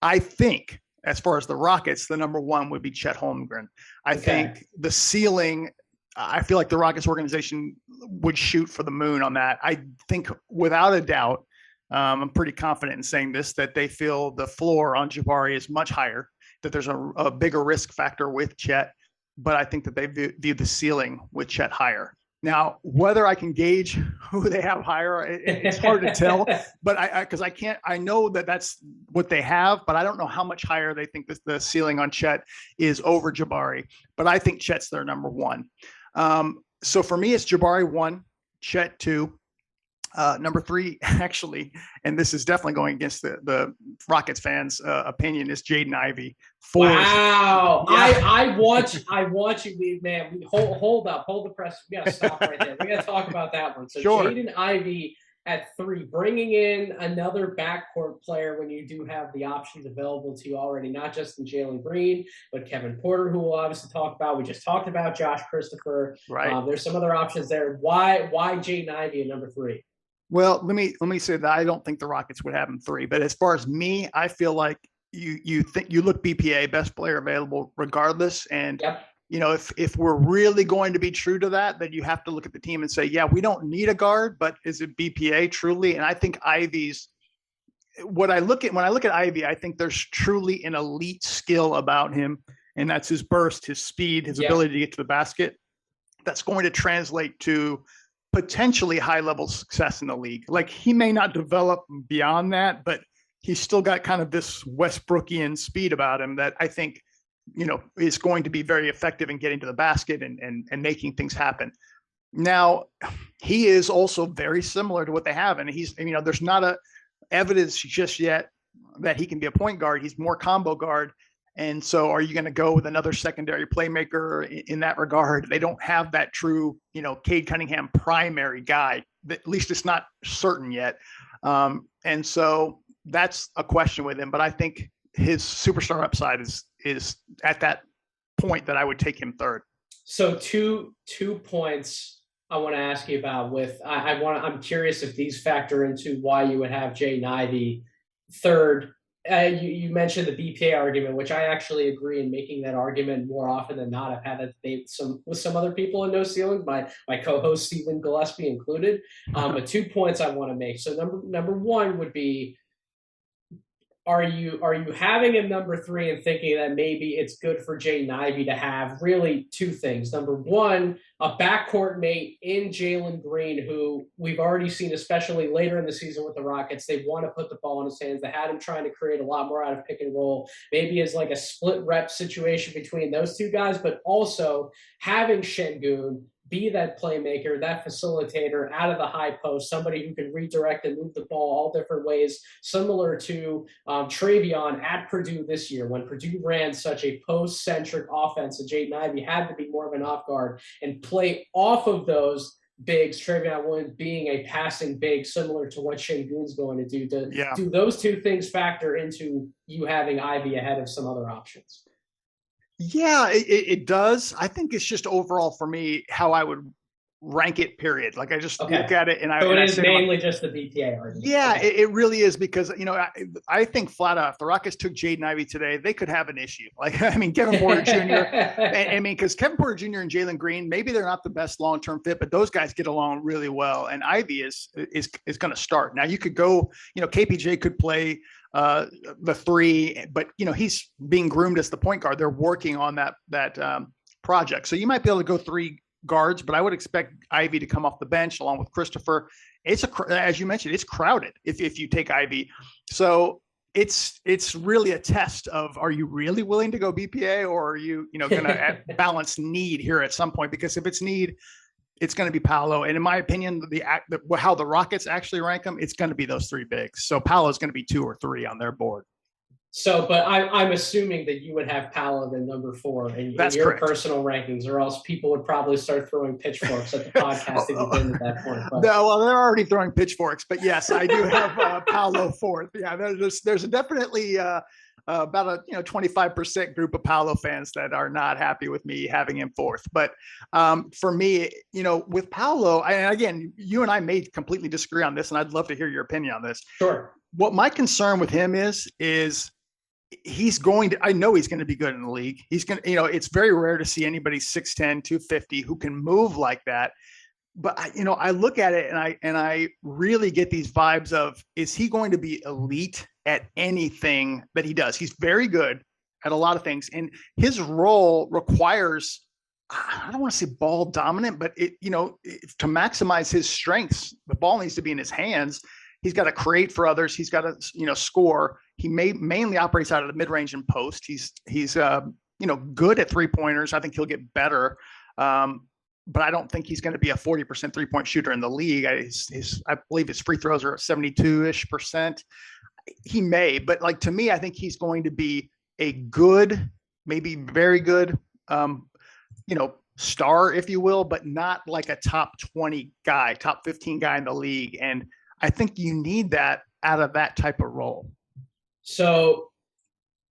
I think, as far as the Rockets, the number one would be Chet Holmgren. I think the ceiling, I feel like the Rockets organization would shoot for the moon on that. I think without a doubt, I'm pretty confident in saying this, that they feel the floor on Jabari is much higher, that there's a bigger risk factor with Chet, but I think that they view the ceiling with Chet higher. Now, whether I can gauge who they have higher, it's hard to tell, but I know that that's what they have, but I don't know how much higher they think the ceiling on Chet is over Jabari, but I think Chet's their number one. So for me, it's Jabari 1, Chet 2, number 3, actually, and this is definitely going against the Rockets fans' opinion, is Jaden Ivey. 4. Wow. Yeah. I want you, man. Hold up. Hold the press. We got to stop right there. We got to talk about that one. So sure. Jaden Ivey at 3, bringing in another backcourt player when you do have the options available to you already, not just in Jalen Green, but Kevin Porter, who we'll obviously talk about. We just talked about Josh Christopher. Right. There's some other options there. Why Jaden Ivey at number 3? Well, let me say that I don't think the Rockets would have him 3, but as far as me, I feel like you think you look BPA, best player available regardless. And if we're really going to be true to that, then you have to look at the team and say, yeah, we don't need a guard, but is it BPA truly? And I think Ivey's when I look at Ivey, I think there's truly an elite skill about him, and that's his burst, his speed, his ability to get to the basket. That's going to translate to potentially high level success in the league. Like, he may not develop beyond that, but he's still got kind of this Westbrookian speed about him that I think, is going to be very effective in getting to the basket and making things happen. Now, he is also very similar to what they have. And he's, there's not a evidence just yet that he can be a point guard. He's more combo guard. And so are you going to go with another secondary playmaker in that regard? They don't have that true, Cade Cunningham primary guy. At least it's not certain yet. And so that's a question with him. But I think his superstar upside is at that point that I would take him 3rd. So two points I want to ask you about I'm curious if these factor into why you would have Jaden Ivey 3rd. You mentioned the BPA argument, which I actually agree in making that argument more often than not. I've had that debate with some other people in No Ceilings, my co-host Stephen Gillespie included. But 2 points I want to make. So number one would be, are you having him number 3 and thinking that maybe it's good for Jaden Ivey to have really 2 things? Number one, a backcourt mate in Jalen Green, who we've already seen, especially later in the season with the Rockets, they want to put the ball in his hands. They had him trying to create a lot more out of pick and roll. Maybe it's like a split rep situation between those 2 guys, but also having Sengun be that playmaker, that facilitator out of the high post, somebody who can redirect and move the ball all different ways, similar to Travion at Purdue this year, when Purdue ran such a post-centric offense, and Jaden Ivey had to be more of an off guard and play off of those bigs, Travion Williams being a passing big, similar to what Sengun's going to do. Do those 2 things factor into you having Ivey ahead of some other options? Yeah, it does. I think it's just overall for me how I would rank it, period. Like I just Okay. look at it and So it I is say to mainly just the BPA argument. yeah, Okay. it really is because, I think flat out, if the Rockets took Jaden Ivey today, they could have an issue. Like, I mean, Kevin Porter Jr., I mean, because Kevin Porter Jr. and Jalen Green, maybe they're not the best long-term fit, but those guys get along really well. And Ivey is going to start. Now you could go, KPJ could play the three, but, he's being groomed as the point guard. They're working on that project. So you might be able to go three guards, but I would expect Ivey to come off the bench along with Christopher. As you mentioned, it's crowded if you take Ivy. So it's really a test of, are you really willing to go BPA, or are you, going to balance need here at some point? Because if it's need, it's going to be Paolo. And in my opinion, how the Rockets actually rank them, it's going to be those three bigs. So Paolo is going to be 2 or 3 on their board. So, but I'm assuming that you would have Paolo in number 4 in your correct. Personal rankings, or else people would probably start throwing pitchchforks at the podcast if you didn't at that point. But. No, well, they're already throwing pitchforks, but yes, I do have Paolo 4th. Yeah, there's definitely about a 25% group of Paolo fans that are not happy with me having him 4th. But for me, with Paolo, and again, you and I may completely disagree on this, and I'd love to hear your opinion on this. Sure. What my concern with him is I know he's going to be good in the league. He's going to, it's very rare to see anybody 6'10", 250 who can move like that. But I look at it and I really get these vibes of, is he going to be elite at anything that he does? He's very good at a lot of things, and his role requires, I don't want to say ball dominant, but to maximize his strengths, the ball needs to be in his hands. He's got to create for others. He's got to, score. He mainly operates out of the mid-range and post. He's good at 3-pointers. I think he'll get better. But I don't think he's going to be a 40% 3-point shooter in the league. I believe his free throws are 72-ish%. He may, but to me, I think he's going to be a good, maybe very good, star, if you will, but not like a top 20 guy, top 15 guy in the league. And I think you need that out of that type of role. So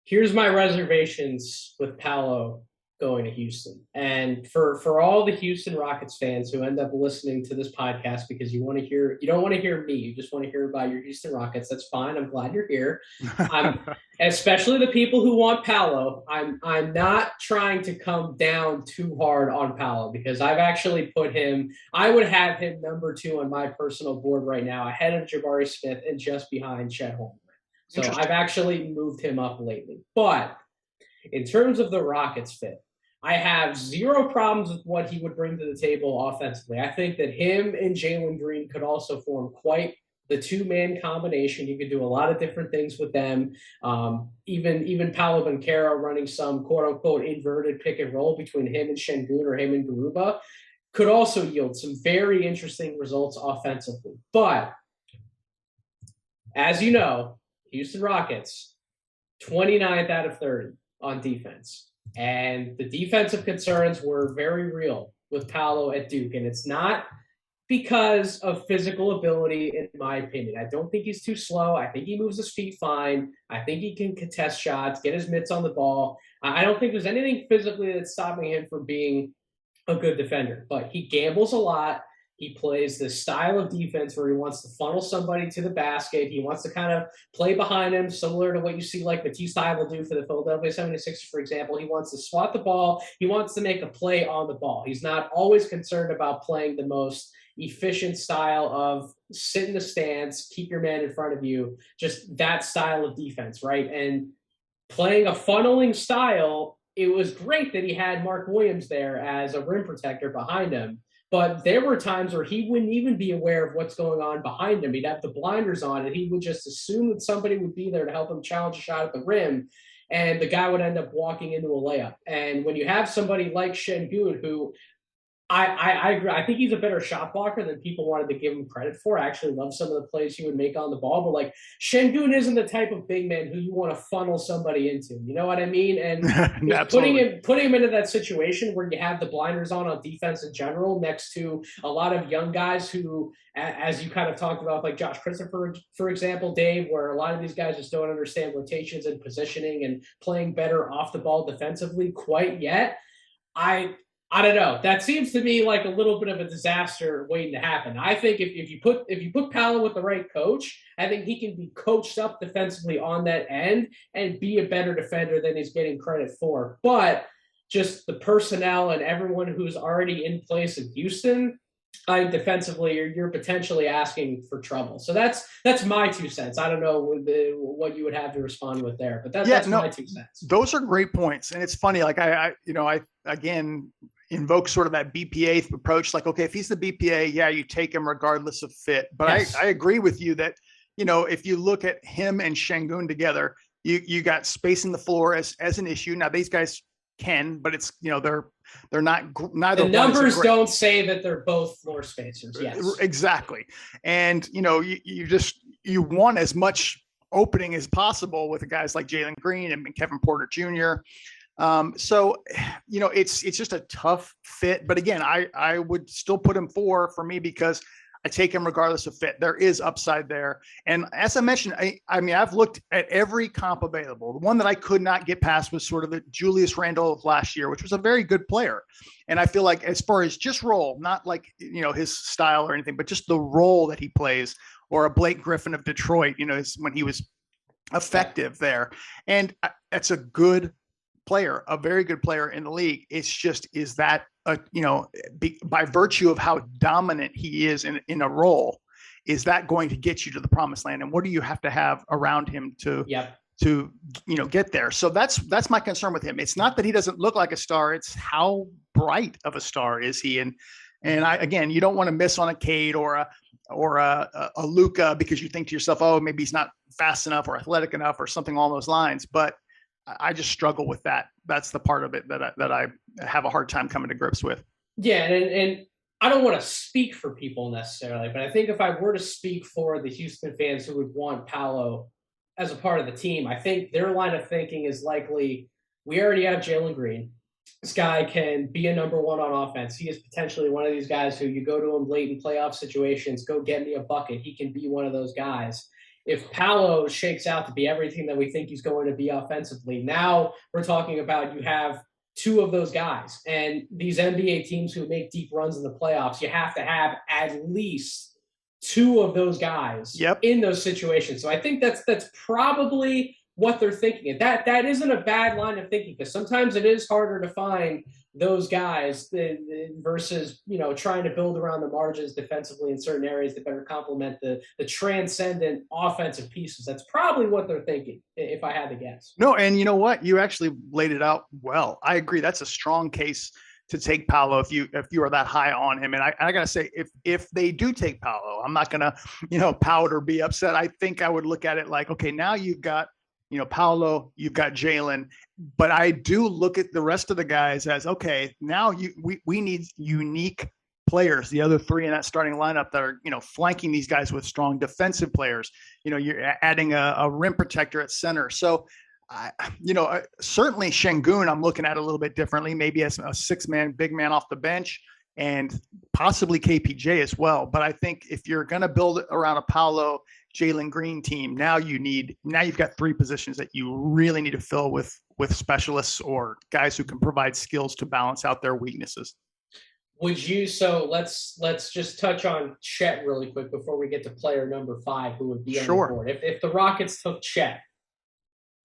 here's my reservations with Paolo going to Houston. And for all the Houston Rockets fans who end up listening to this podcast because you don't want to hear me, you just want to hear about your Houston Rockets, that's fine. I'm glad you're here. Especially the people who want Paolo. I'm not trying to come down too hard on Paolo, because I've actually I would have him number 2 on my personal board right now, ahead of Jabari Smith and just behind Chet Holmgren. So I've actually moved him up lately. But in terms of the Rockets fit, I have zero problems with what he would bring to the table offensively. I think that him and Jalen Green could also form quite the 2-man combination. You could do a lot of different things with them. Even Paolo Banchero running some quote-unquote inverted pick and roll between him and Sengun or him and Garuba could also yield some very interesting results offensively. But as you know, Houston Rockets, 29th out of 30 on defense. And the defensive concerns were very real with Paolo at Duke. And it's not because of physical ability, in my opinion. I don't think he's too slow. I think he moves his feet fine. I think he can contest shots, get his mitts on the ball. I don't think there's anything physically that's stopping him from being a good defender. But he gambles a lot. He plays this style of defense where he wants to funnel somebody to the basket. He wants to kind of play behind him, similar to what you see like Matisse will do for the Philadelphia 76ers, for example. He wants to swat the ball. He wants to make a play on the ball. He's not always concerned about playing the most efficient style of sit in the stance, keep your man in front of you, just that style of defense, right? And playing a funneling style, it was great that he had Mark Williams there as a rim protector behind him. But there were times where he wouldn't even be aware of what's going on behind him. He'd have the blinders on, and he would just assume that somebody would be there to help him challenge a shot at the rim, and the guy would end up walking into a layup. And when you have somebody like Sengun, who I agree, I think he's a better shot blocker than people wanted to give him credit for. I actually love some of the plays he would make on the ball, but like Sengun isn't the type of big man who you want to funnel somebody into. You know what I mean? And putting him into that situation where you have the blinders on defense in general, next to a lot of young guys who, as you kind of talked about, like Josh Christopher, for example, Dave, where a lot of these guys just don't understand rotations and positioning and playing better off the ball defensively quite yet. I don't know. That seems to me like a little bit of a disaster waiting to happen. I think if you put Paolo with the right coach, I think he can be coached up defensively on that end and be a better defender than he's getting credit for. But just the personnel and everyone who's already in place in Houston, I defensively you're potentially asking for trouble. So that's my 2 cents. I don't know what you would have to respond with there, but that's my 2 cents. Those are great points, and it's funny. Like I again invoke sort of that BPA approach. Like, okay, if he's the BPA, yeah, you take him regardless of fit. But yes. I agree with you that if you look at him and Sengun together, you got spacing the floor as an issue. Now these guys can, but it's they're not neither. The numbers don't say that they're both floor spacers. Yes, exactly. And you want as much opening as possible with the guys like Jalen Green and Kevin Porter Jr. So it's just a tough fit. But again, I would still put him for me because I take him regardless of fit. There is upside there. And as I mentioned, I mean, I've looked at every comp available. The one that I could not get past was sort of the Julius Randle of last year, which was a very good player. And I feel like as far as just role, not like, his style or anything, but just the role that he plays, or a Blake Griffin of Detroit, when he was effective there. And that's a good player, a very good player in the league. It's just, is that by virtue of how dominant he is in a role, is that going to get you to the promised land? And what do you have to have around him to get there? So that's my concern with him. It's not that he doesn't look like a star. It's how bright of a star is he? And again, you don't want to miss on a Cade or a Luka because you think to yourself, oh, maybe he's not fast enough or athletic enough or something along those lines. But I just struggle with that. That's the part of it that I have a hard time coming to grips with. Yeah, and I don't want to speak for people necessarily, but I think if I were to speak for the Houston fans who would want Paolo as a part of the team, I think their line of thinking is likely, we already have Jalen Green. This guy can be a number one on offense. He is potentially one of these guys who you go to him late in playoff situations, go get me a bucket. He can be one of those guys. If Paolo shakes out to be everything that we think he's going to be offensively, now we're talking about you have two of those guys. And these NBA teams who make deep runs in the playoffs, you have to have at least two of those guys in those situations. So I think that's probably what they're thinking. And that isn't a bad line of thinking, because sometimes it is harder to find those guys versus, trying to build around the margins defensively in certain areas that better complement the transcendent offensive pieces. That's probably what they're thinking, if I had to guess. No, and you know what? You actually laid it out well. I agree. That's a strong case to take Paolo if you are that high on him. And I gotta say, if they do take Paolo, I'm not gonna, pout or be upset. I think I would look at it like, okay, now you've got Paolo, you've got Jalen, but I do look at the rest of the guys as, okay, now we need unique players, the other three in that starting lineup that are, flanking these guys with strong defensive players. You're adding a rim protector at center. So, certainly Sengun, I'm looking at a little bit differently, maybe as a 6-man, big man off the bench, and possibly KPJ as well. But I think if you're going to build it around a Paolo, Jalen Green team, now you've got 3 positions that you really need to fill with specialists or guys who can provide skills to balance out their weaknesses. So let's just touch on Chet really quick before we get to player number 5, who would be on the board. If the Rockets took Chet,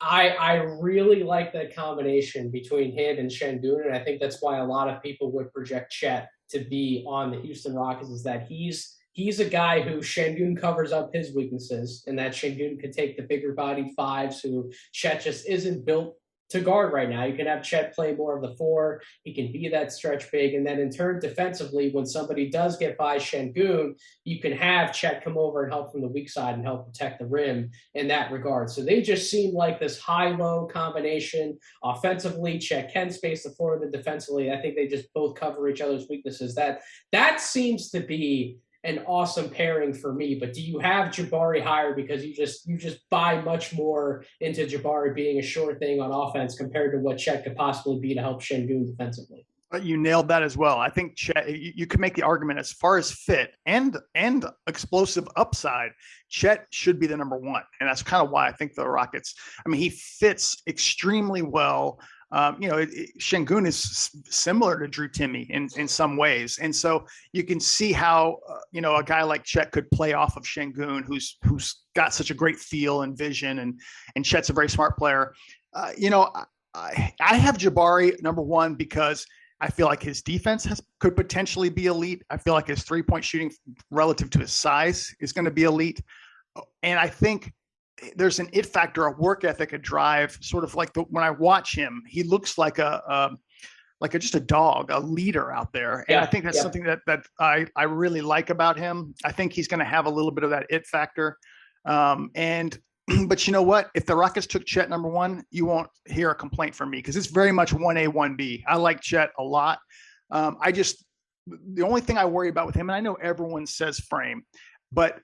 I really like that combination between him and Sengun, and I think that's why a lot of people would project Chet to be on the Houston Rockets, is that he's a guy who Sengun covers up his weaknesses, and that Sengun could take the bigger bodied 5s who Chet just isn't built to guard right now. You can have Chet play more of the 4. He can be that stretch big. And then in turn, defensively, when somebody does get by Sengun, you can have Chet come over and help from the weak side and help protect the rim in that regard. So they just seem like this high-low combination. Offensively, Chet can space the floor, and then defensively, I think they just both cover each other's weaknesses. That seems to be an awesome pairing for me. But do you have Jabari higher because you just buy much more into Jabari being a sure thing on offense compared to what Chet could possibly be to help Sengun defensively? You nailed that as well. I think Chet, you can make the argument as far as fit and explosive upside, Chet should be the number 1. And that's kind of why I think the Rockets, I mean, he fits extremely well Sengun is similar to Drew Timmy in some ways. And so you can see how, a guy like Chet could play off of Sengun, who's got such a great feel and vision, and Chet's a very smart player. I have Jabari number one because I feel like his defense could potentially be elite. I feel like his 3-point shooting relative to his size is going to be elite. And I think there's an it factor, a work ethic, a drive, sort of like when I watch him, he looks like just a dog, a leader out there. And I think that's something that I really like about him. I think he's going to have a little bit of that it factor. But you know what? If the Rockets took Chet number one, you won't hear a complaint from me because it's very much 1A, 1B. I like Chet a lot. The only thing I worry about with him, and I know everyone says frame, but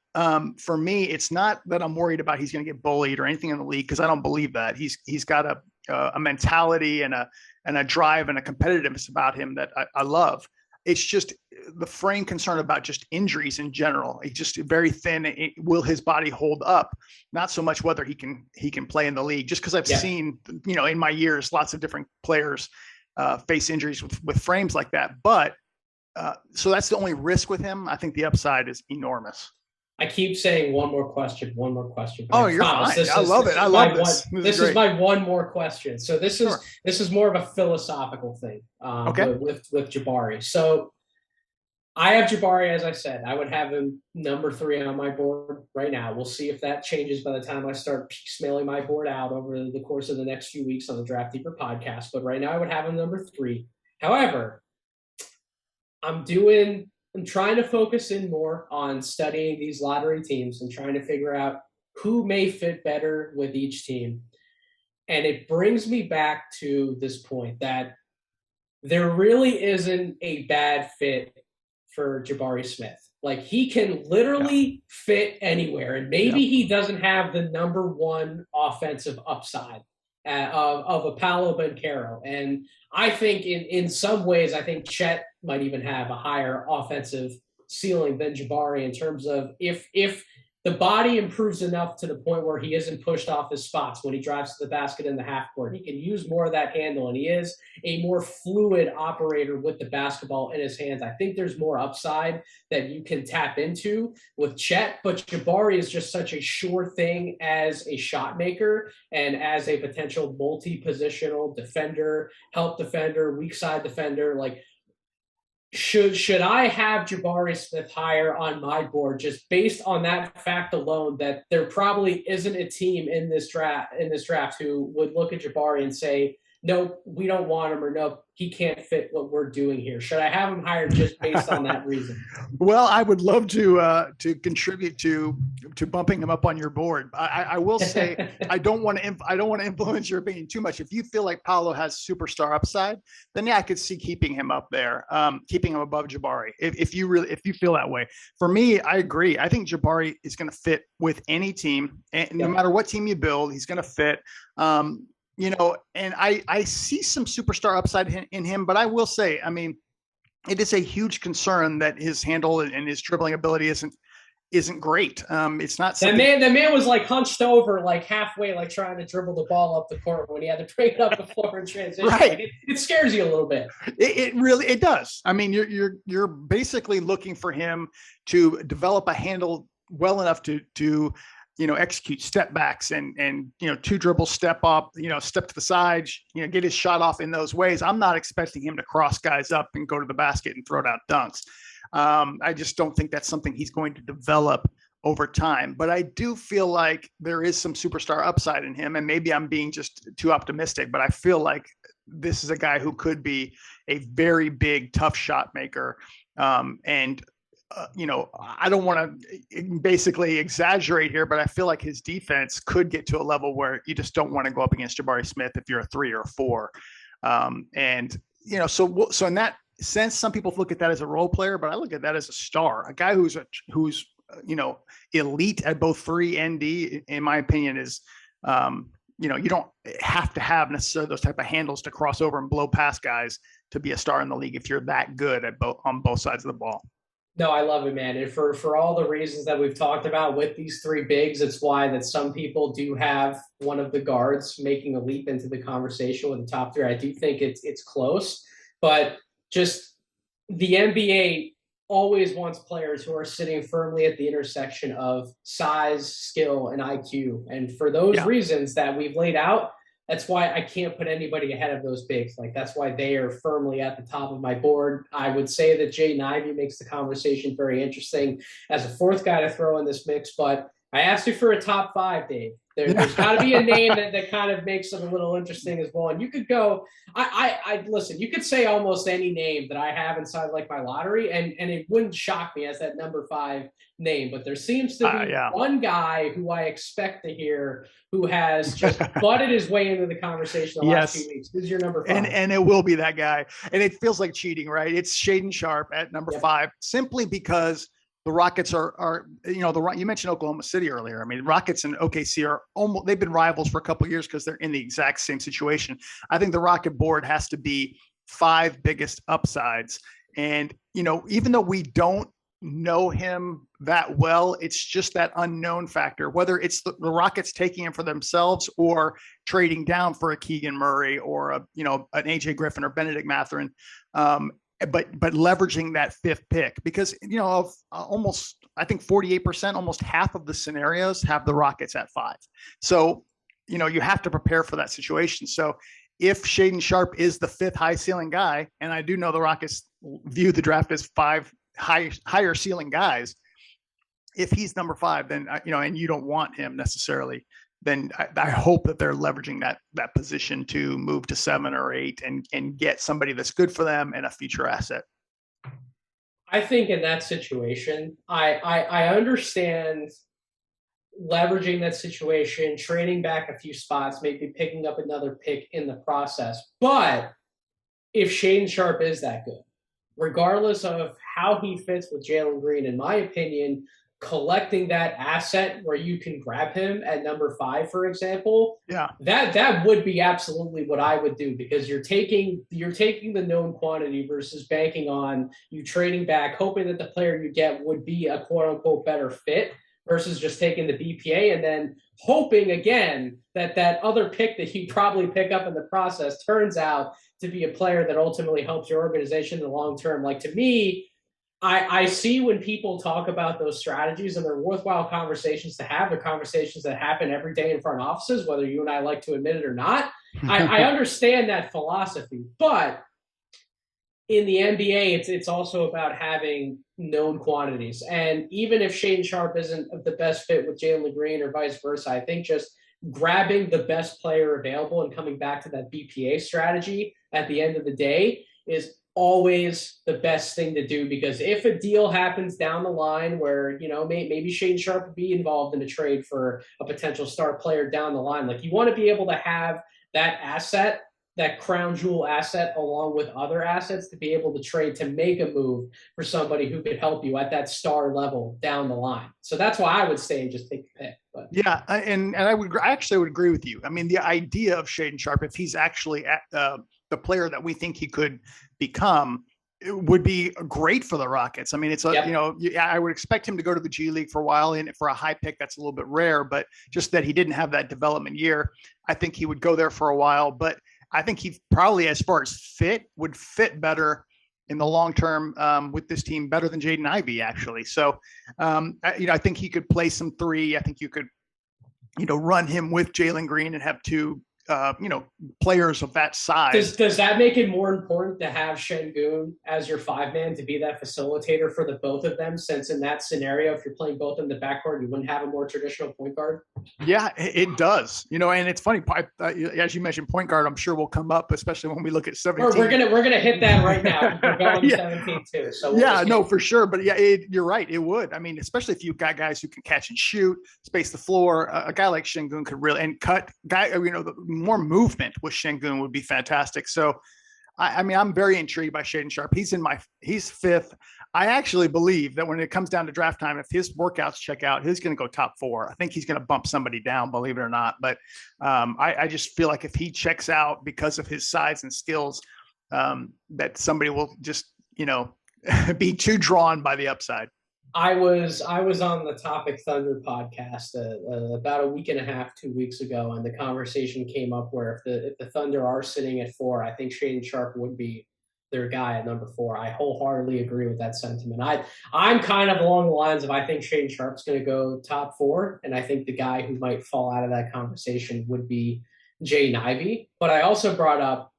for me, it's not that I'm worried about he's going to get bullied or anything in the league because I don't believe that. He's got a mentality and a drive and a competitiveness about him that I love. It's just the frame concern about just injuries in general. He's just very thin. Will his body hold up? Not so much whether he can play in the league. Just because I've seen, in my years, lots of different players face injuries with frames like that. But so that's the only risk with him. I think the upside is enormous. I keep saying one more question. Oh, you're fine. I love it. I love this. This is my one more question. So this is more of a philosophical thing with Jabari. So I have Jabari, as I said. I would have him number 3 on my board right now. We'll see if that changes by the time I start piecemealing my board out over the course of the next few weeks on the Draft Deeper podcast. But right now I would have him number 3. However, I'm trying to focus in more on studying these lottery teams and trying to figure out who may fit better with each team. And it brings me back to this point that there really isn't a bad fit for Jabari Smith. Like, he can literally fit anywhere. And maybe he doesn't have the number one offensive upside of a Paolo Banchero. And I think in some ways, I think Chet might even have a higher offensive ceiling than Jabari in terms of if the body improves enough to the point where he isn't pushed off his spots when he drives to the basket in the half court. He can use more of that handle, and he is a more fluid operator with the basketball in his hands. I think there's more upside that you can tap into with Chet, but Jabari is just such a sure thing as a shot maker and as a potential multi-positional defender, help defender, weak side defender. Like, should I have Jabari Smith higher on my board just based on that fact alone, that there probably isn't a team in this draft who would look at Jabari and say, nope, we don't want him, or nope, he can't fit what we're doing here? Should I have him higher just based on that reason? Well, I would love to contribute to bumping him up on your board. I will say I don't want to influence your opinion too much. If you feel like Paolo has superstar upside, then I could see keeping him up there, keeping him above Jabari. If you feel that way. For me, I agree. I think Jabari is going to fit with any team, and no matter what team you build, he's going to fit. And I see some superstar upside in him, but I will say, I mean, it is a huge concern that his handle and his dribbling ability isn't great. It's not something... The man was like hunched over, like halfway, like trying to dribble the ball up the court when he had to bring it up the floor in transition. Right. Like it scares you a little bit. It really does. I mean, you're basically looking for him to develop a handle well enough to execute step backs and two dribble, step up, step to the side, get his shot off in those ways. I'm not expecting him to cross guys up and go to the basket and throw down dunks. I just don't think that's something he's going to develop over time. But I do feel like there is some superstar upside in him, and maybe I'm being just too optimistic, but I feel like this is a guy who could be a very big, tough shot maker. I don't want to basically exaggerate here, but I feel like his defense could get to a level where you just don't want to go up against Jabari Smith if you're a 3 or a 4. So in that sense, some people look at that as a role player, but I look at that as a star, a guy who's elite at both 3 and D, in my opinion, is, you don't have to have necessarily those type of handles to cross over and blow past guys to be a star in the league if you're that good on both sides of the ball. No, I love it, man. And for all the reasons that we've talked about with these three bigs, it's why that some people do have one of the guards making a leap into the conversation with the top three. I do think it's close, but just the NBA always wants players who are sitting firmly at the intersection of size, skill, and IQ. And for those Yeah. reasons that we've laid out, that's why I can't put anybody ahead of those bigs. Like that's why they are firmly at the top of my board. I would say that Jaden Ivey makes the conversation very interesting as a fourth guy to throw in this mix. But I asked you for a top five, Dave. There's got to be a name that kind of makes it a little interesting as well. And you could go, I listen. You could say almost any name that I have inside like my lottery, and it wouldn't shock me as that number five name. But there seems to be one guy who I expect to hear who has just butted his way into the conversation the last few weeks. Who's your number five? And it will be that guy. And it feels like cheating, right? It's Shaedon Sharpe at number five, simply because the Rockets are you mentioned Oklahoma City earlier. I mean, Rockets and OKC are almost, they've been rivals for a couple of years because they're in the exact same situation. I think the Rocket board has to be five biggest upsides. And, even though we don't know him that well, it's just that unknown factor, whether it's the Rockets taking him for themselves or trading down for a Keegan Murray or an AJ Griffin or Benedict Mathurin. But leveraging that fifth pick, because of almost, I think 48%, almost half of the scenarios have the Rockets at five. So you have to prepare for that situation. So if Shaedon Sharpe is the fifth high ceiling guy, and I do know the Rockets view the draft as five higher ceiling guys, if he's number five, then and you don't want him necessarily, then I hope that they're leveraging that position to move to 7 or 8 and get somebody that's good for them and a future asset. I think in that situation, I understand leveraging that situation, trading back a few spots, maybe picking up another pick in the process. But if Shaedon Sharpe is that good, regardless of how he fits with Jalen Green, in my opinion, collecting that asset where you can grab him at number 5, for example, that would be absolutely what I would do, because you're taking the known quantity versus banking on you trading back, hoping that the player you get would be a quote unquote better fit, versus just taking the BPA and then hoping again that other pick that you probably pick up in the process turns out to be a player that ultimately helps your organization in the long term. Like, to me, I see when people talk about those strategies, and they're worthwhile conversations to have. They're conversations that happen every day in front offices, whether you and I like to admit it or not. I understand that philosophy, but in the NBA, it's also about having known quantities. And even if Shaedon Sharpe isn't the best fit with Jalen Green or vice versa, I think just grabbing the best player available and coming back to that BPA strategy at the end of the day is always the best thing to do, because if a deal happens down the line where, maybe Shaedon Sharpe would be involved in a trade for a potential star player down the line, like, you want to be able to have that asset, that crown jewel asset, along with other assets to be able to trade to make a move for somebody who could help you at that star level down the line. So that's why I would say and just take the pick. But yeah, and I actually would agree with you. I mean, the idea of Shaedon Sharpe, if he's actually at the player that we think he could become, it would be great for the Rockets. I mean, it's I would expect him to go to the G League for a while, and for a high pick, that's a little bit rare, but just that he didn't have that development year, I think he would go there for a while. But I think he probably, as far as fit, would fit better in the long term with this team, better than Jaden Ivey, actually. So, I think he could play some 3. I think you could, run him with Jalen Green and have 2, players of that size. Does that make it more important to have Sengun as your 5-man to be that facilitator for the both of them? Since in that scenario, if you're playing both in the backcourt, you wouldn't have a more traditional point guard. Yeah, it does. And it's funny. As you mentioned, point guard, I'm sure will come up, especially when we look at 17. We're gonna hit that right now. We're going 17 too. So for sure. But yeah, you're right. It would. I mean, especially if you've got guys who can catch and shoot, space the floor. A guy like Sengun could really, and cut guy. The more movement with Sengun would be fantastic. So, I'm very intrigued by Shaedon Sharpe. He's 5th. I actually believe that when it comes down to draft time, if his workouts check out, he's going to go top 4. I think he's going to bump somebody down, believe it or not. But I just feel like if he checks out because of his size and skills, that somebody will just, be too drawn by the upside. I was on the Topic Thunder podcast about a week and a half, 2 weeks ago, and the conversation came up where if the Thunder are sitting at 4, I think Shaedon Sharpe would be their guy at number 4. I wholeheartedly agree with that sentiment. I'm kind of along the lines of I think Shaedon Sharpe's going to go top 4, and I think the guy who might fall out of that conversation would be Jaden Ivey. But I also brought up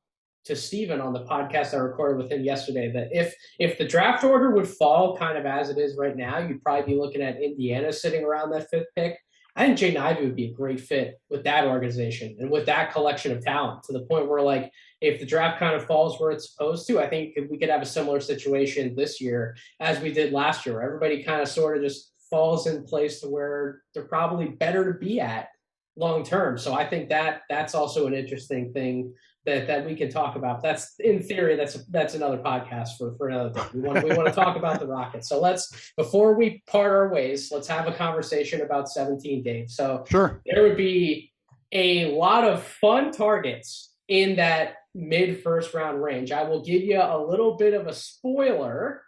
to Steven on the podcast I recorded with him yesterday that if the draft order would fall kind of as it is right now, you'd probably be looking at Indiana sitting around that 5th pick. I think Jaden Ivey would be a great fit with that organization and with that collection of talent, to the point where, like, if the draft kind of falls where it's supposed to, I think we could have a similar situation this year as we did last year, where everybody kind of sort of just falls in place to where they're probably better to be at long term. So I think that's also an interesting thing that we can talk about. That's, in theory, that's another podcast for another day. We want to talk about the Rockets. So before we part our ways, let's have a conversation about 17, Dave. So sure, there would be a lot of fun targets in that mid first round range. I will give you a little bit of a spoiler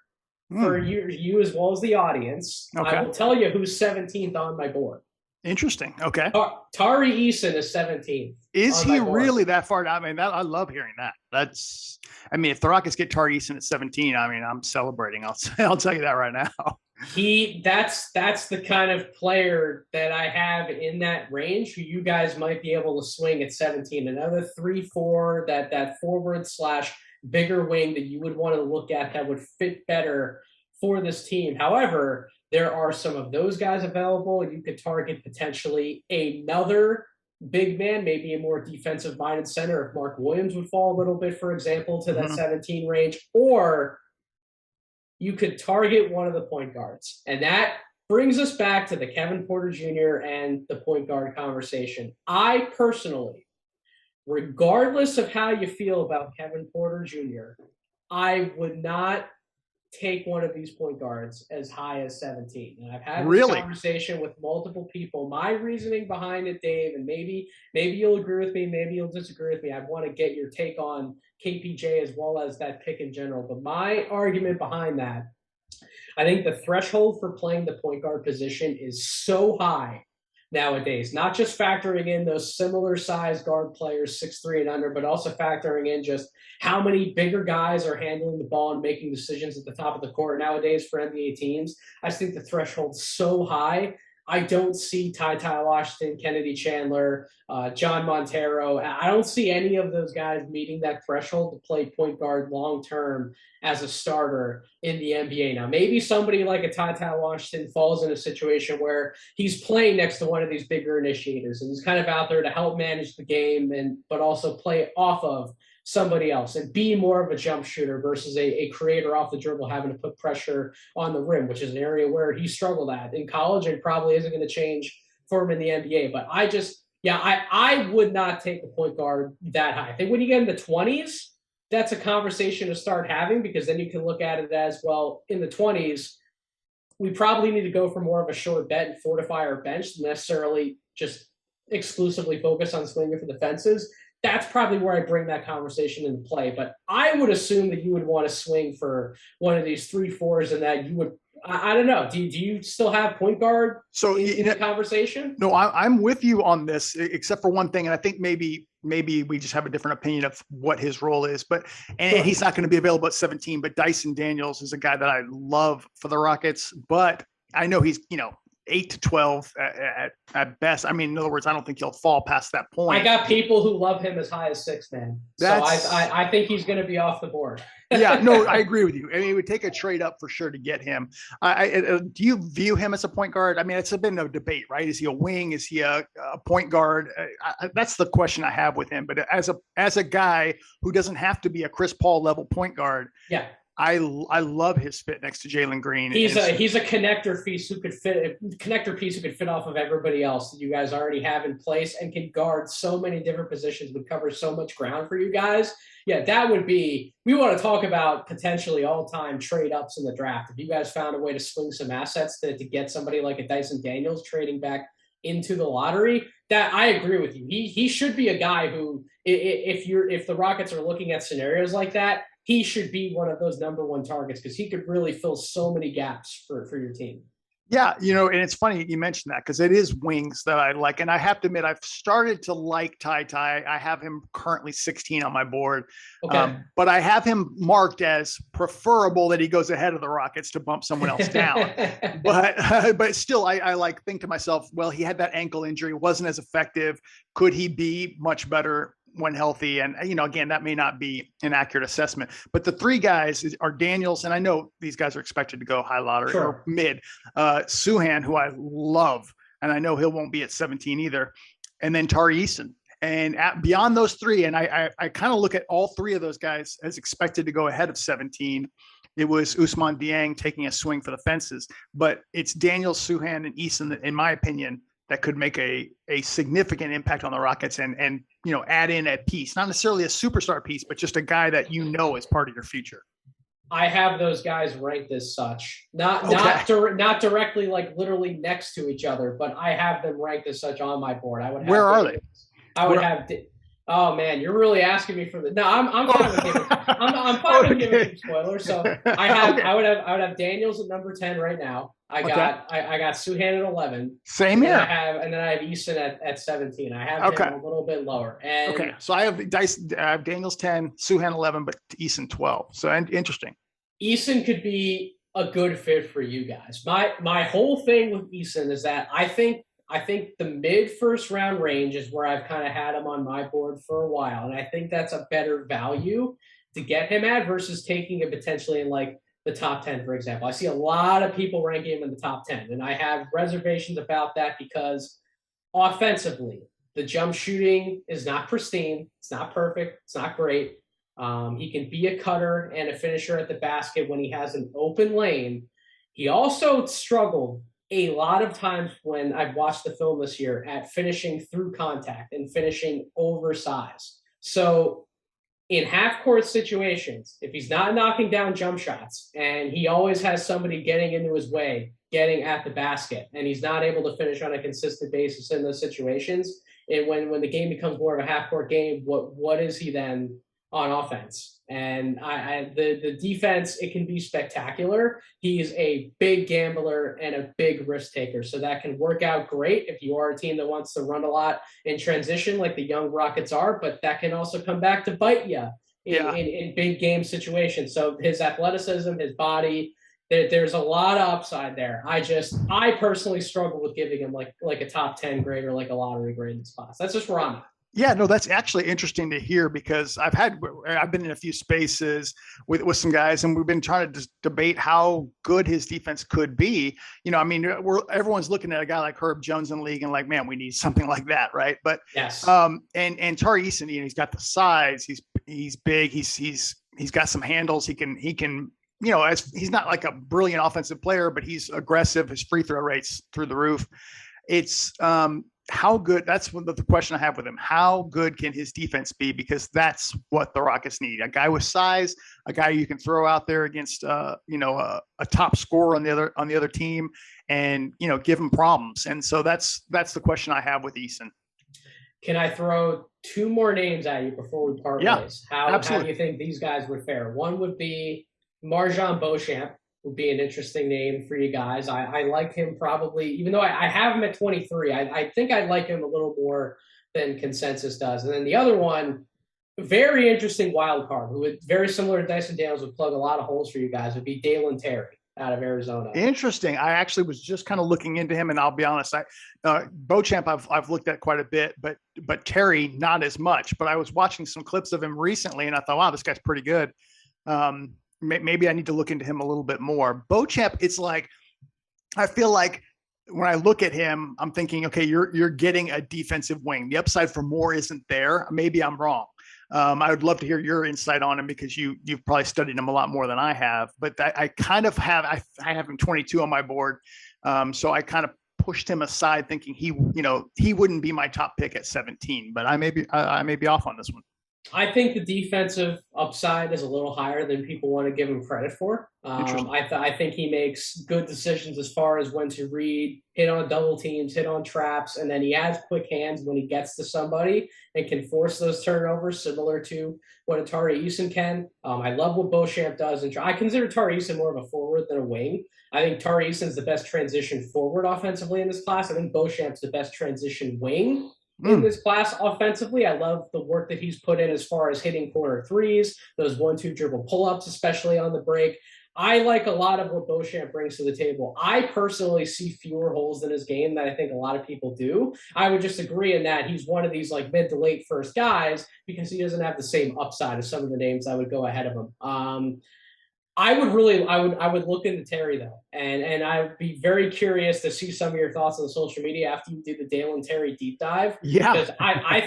for you as well as the audience. Okay. I will tell you who's 17th on my board. Interesting. Okay. Tari Eason is 17th. Is he really that far down? I mean, I love hearing that. If the Rockets get Tari Eason at 17, I'm celebrating. I'll tell you that right now. That's the kind of player that I have in that range who you guys might be able to swing at 17. Another 3-4, that forward / bigger wing that you would want to look at that would fit better for this team. However, there are some of those guys available. You could target potentially another big man, maybe a more defensive-minded center if Mark Williams would fall a little bit, for example, to that 17 range. Or you could target one of the point guards. And that brings us back to the Kevin Porter Jr. and the point guard conversation. I personally, regardless of how you feel about Kevin Porter Jr., I would not take one of these point guards as high as 17. And I've had this conversation with multiple people. My reasoning behind it, Dave, and maybe you'll agree with me, maybe you'll disagree with me. I want to get your take on KPJ as well as that pick in general. But my argument behind that, I think the threshold for playing the point guard position is so high nowadays, not just factoring in those similar size guard players, 6'3" and under, but also factoring in just how many bigger guys are handling the ball and making decisions at the top of the court nowadays for NBA teams. I just think the threshold's so high. I don't see Ty Washington, Kennedy Chandler, John Montero. I don't see any of those guys meeting that threshold to play point guard long-term as a starter in the NBA. Now, maybe somebody like a Ty Washington falls in a situation where he's playing next to one of these bigger initiators and he's kind of out there to help manage the game but also play off of somebody else and be more of a jump shooter versus a creator off the dribble having to put pressure on the rim, which is an area where he struggled at in college and probably isn't going to change for him in the NBA. But I would not take a point guard that high. I think when you get in the 20s, that's a conversation to start having, because then you can look at it as, well, in the 20s, we probably need to go for more of a short bet and fortify our bench than necessarily just exclusively focus on swinging for the fences. That's probably where I bring that conversation into play. But I would assume that you would want to swing for one of these 3-4s and that you would, I don't know. Do you still have point guard in the conversation? No, I'm with you on this, except for one thing. And I think maybe we just have a different opinion of what his role is, and he's not going to be available at 17, but Dyson Daniels is a guy that I love for the Rockets, but I know he's, 8 to 12 at best. I mean, in other words, I don't think he'll fall past that point. I got people who love him as high as 6, man. So I think he's going to be off the board. Yeah, no, I agree with you. I mean, it would take a trade up for sure to get him. Do you view him as a point guard? I mean, it's been a debate, right? Is he a wing? Is he a point guard? That's the question I have with him. But as a guy who doesn't have to be a Chris Paul level point guard, yeah, I love his fit next to Jalen Green. He's a connector piece who could fit off of everybody else that you guys already have in place and can guard so many different positions, would cover so much ground for you guys. Yeah, that would be, we want to talk about potentially all-time trade ups in the draft. If you guys found a way to swing some assets to get somebody like a Dyson Daniels trading back into the lottery, that I agree with you. He should be a guy who, if the Rockets are looking at scenarios like that, he should be one of those number one targets because he could really fill so many gaps for your team. Yeah, and it's funny you mentioned that because it is wings that I like. And I have to admit, I've started to like Ty. I have him currently 16 on my board. Okay. But I have him marked as preferable that he goes ahead of the Rockets to bump someone else down. But still, I like think to myself, well, he had that ankle injury, wasn't as effective. Could he be much better when healthy? And, again, that may not be an accurate assessment, but the three guys are Daniels. And I know these guys are expected to go high lottery or mid, Suhan, who I love, and I know he won't be at 17 either. And then Tari Eason. And beyond those three, and I kind of look at all three of those guys as expected to go ahead of 17. It was Ousmane Dieng taking a swing for the fences, but it's Daniels, Suhan, and Eason that, in my opinion, that could make a significant impact on the Rockets and add in a piece, not necessarily a superstar piece, but just a guy that is part of your future. I have those guys ranked as such, not directly like literally next to each other, but I have them ranked as such on my board. I would have. Where are they? I would have. Oh man, you're really asking me for the. No, I'm fine with giving. I'm fine with giving some spoilers. So I would have Daniels at number 10 right now. I got Suhan at 11. Same here. And then I have Eason at 17. I have him a little bit lower. And so I have Daniels 10, Suhan 11, but Eason 12. So interesting. Eason could be a good fit for you guys. My whole thing with Eason is that I think the mid first round range is where I've kind of had him on my board for a while. And I think that's a better value to get him at versus taking it potentially in like the top 10, for example. I see a lot of people ranking him in the top 10, and I have reservations about that because offensively, the jump shooting is not pristine. It's not perfect. It's not great. He can be a cutter and a finisher at the basket when he has an open lane. He also struggled a lot of times when I've watched the film this year at finishing through contact and finishing oversized. So in half-court situations, if he's not knocking down jump shots and he always has somebody getting into his way, getting at the basket, and he's not able to finish on a consistent basis in those situations, and when the game becomes more of a half-court game, what is he then on offense? And the defense, it can be spectacular. He's a big gambler and a big risk taker. So that can work out great if you are a team that wants to run a lot in transition like the young Rockets are, but that can also come back to bite you in big game situations. So his athleticism, his body, there's a lot of upside there. I personally struggle with giving him like a top 10 grade or like a lottery grade in this class. That's just where I'm at. Yeah, no, that's actually interesting to hear because I've been in a few spaces with some guys and we've been trying to debate how good his defense could be. Everyone's looking at a guy like Herb Jones in the league and like, man, we need something like that, right? But yes, and Tari Eason, he's got the size, he's big, he's got some handles, he can he's not like a brilliant offensive player, but he's aggressive. His free throw rate's through the roof. It's how good, that's the question I have with him. How good can his defense be? Because that's what the Rockets need. A guy with size, a guy you can throw out there against, a top scorer on the other team and, give him problems. And so that's the question I have with Eason. Can I throw two more names at you before we part ways? How do you think these guys would fare? One would be Marjan Beauchamp. Would be an interesting name for you guys. I like him probably, even though I have him at 23, I think I like him a little more than consensus does. And then the other one, very interesting wild card, who would very similar to Dyson Daniels, would plug a lot of holes for you guys, would be Dalen Terry out of Arizona. Interesting. I actually was just kind of looking into him, and I'll be honest, Beauchamp I've looked at quite a bit, but Terry not as much. But I was watching some clips of him recently, and I thought, wow, this guy's pretty good. Maybe I need to look into him a little bit more. Beauchamp, it's like, I feel like when I look at him, I'm thinking, okay, you're getting a defensive wing. The upside for more isn't there. Maybe I'm wrong. I would love to hear your insight on him because you've probably studied him a lot more than I have. But I kind of have I have him 22 on my board, so I kind of pushed him aside, thinking he wouldn't be my top pick at 17. But I may be off on this one. I think the defensive upside is a little higher than people want to give him credit for. Interesting. I think he makes good decisions as far as when to read, hit on double teams, hit on traps, and then he has quick hands when he gets to somebody and can force those turnovers, similar to what a Tari Eason can. I love what Beauchamp does, and I consider Tari Eason more of a forward than a wing. I think Tari Eason's the best transition forward offensively in this class. I think Beauchamp's the best transition wing in this class offensively. I love the work that he's put in as far as hitting corner threes, those 1-2 dribble pull-ups, especially on the break. I like a lot of what Beauchamp brings to the table. I personally see fewer holes in his game than I think a lot of people do. I would just agree in that he's one of these like mid to late first guys because he doesn't have the same upside as some of the names I would go ahead of him. I would look into Terry though, and I would be very curious to see some of your thoughts on social media after you do the Dale and Terry deep dive. Yeah, because I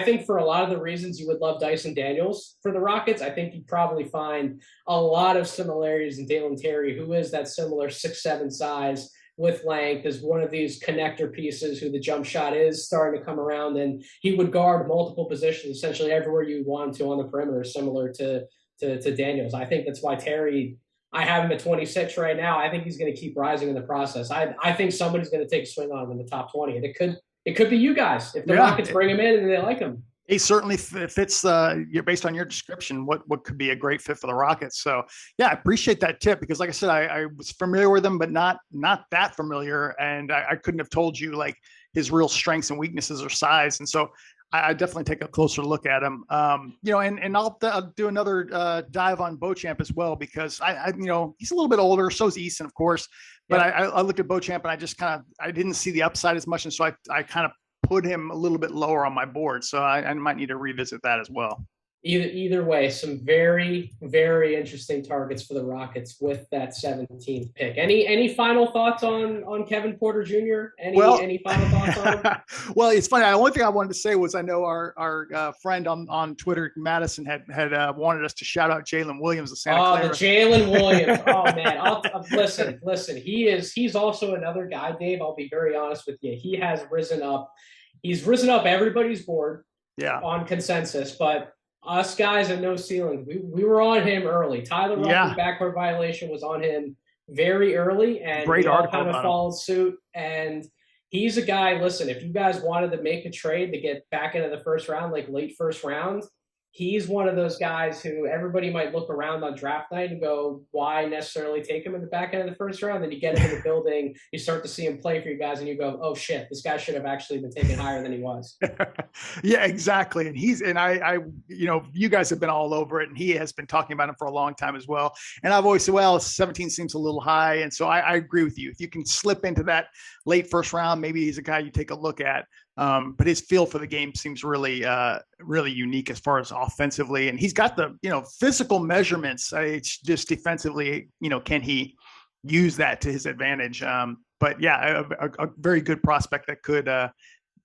think for a lot of the reasons you would love Dyson Daniels for the Rockets, I think you'd probably find a lot of similarities in Dale and Terry, who is that similar 6'7" size with length, is one of these connector pieces who the jump shot is starting to come around, and he would guard multiple positions essentially everywhere you want to on the perimeter, similar to Daniels. I think that's why Terry, I have him at 26 right now. I think he's going to keep rising in the process. I think somebody's going to take a swing on him in the top 20, and it could be you guys if the Rockets bring him in and they like him. He certainly fits based on your description what could be a great fit for the Rockets. So yeah, I appreciate that tip because like I said, I was familiar with him, but not that familiar, and I couldn't have told you like his real strengths and weaknesses or size. And so I definitely take a closer look at him. And I'll do another dive on Beauchamp as well because I he's a little bit older. So is Easton, of course. But I looked at Beauchamp and I just I didn't see the upside as much, and so I kind of put him a little bit lower on my board. So I might need to revisit that as well. Either way, some very, very interesting targets for the Rockets with that 17th pick. Any final thoughts on Kevin Porter Jr.? Any final thoughts on him? Well, it's funny. The only thing I wanted to say was I know our friend on Twitter, Madison, had wanted us to shout out Jalen Williams of Santa Clara. Oh, the Jalen Williams. Oh man, listen. He's also another guy, Dave. I'll be very honest with you. He has risen up. He's risen up everybody's board. Yeah. On consensus, but us guys at No Ceiling, we were on him early. Tyler Ruffin backcourt violation was on him very early, and great article kind of followed suit. And he's a guy, listen, if you guys wanted to make a trade to get back into the first round, like late first round, he's one of those guys who everybody might look around on draft night and go, why necessarily take him in the back end of the first round? Then you get him in the building, you start to see him play for you guys, and you go, oh shit, this guy should have actually been taken higher than he was. Yeah, exactly. And I you guys have been all over it, and he has been talking about him for a long time as well. And I've always said, well, 17 seems a little high. And so I agree with you. If you can slip into that late first round, maybe he's a guy you take a look at. But his feel for the game seems really unique as far as offensively, and he's got the physical measurements. It's just defensively, can he use that to his advantage? But yeah, a very good prospect that could,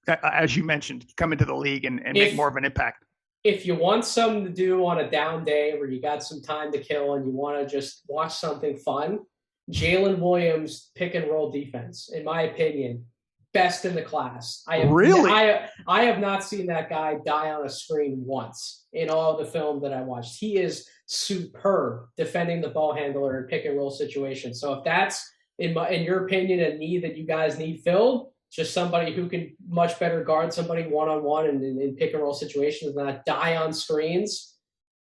as you mentioned, come into the league and make more of an impact. If you want something to do on a down day where you got some time to kill and you want to just watch something fun, Jalen Williams pick and roll defense, in my opinion, best in the class. I have not seen that guy die on a screen once in all the film that I watched. He is superb defending the ball handler in pick and roll situations. So if that's in your opinion a need that you guys need filled, just somebody who can much better guard somebody one-on-one in pick and roll situations and not die on screens,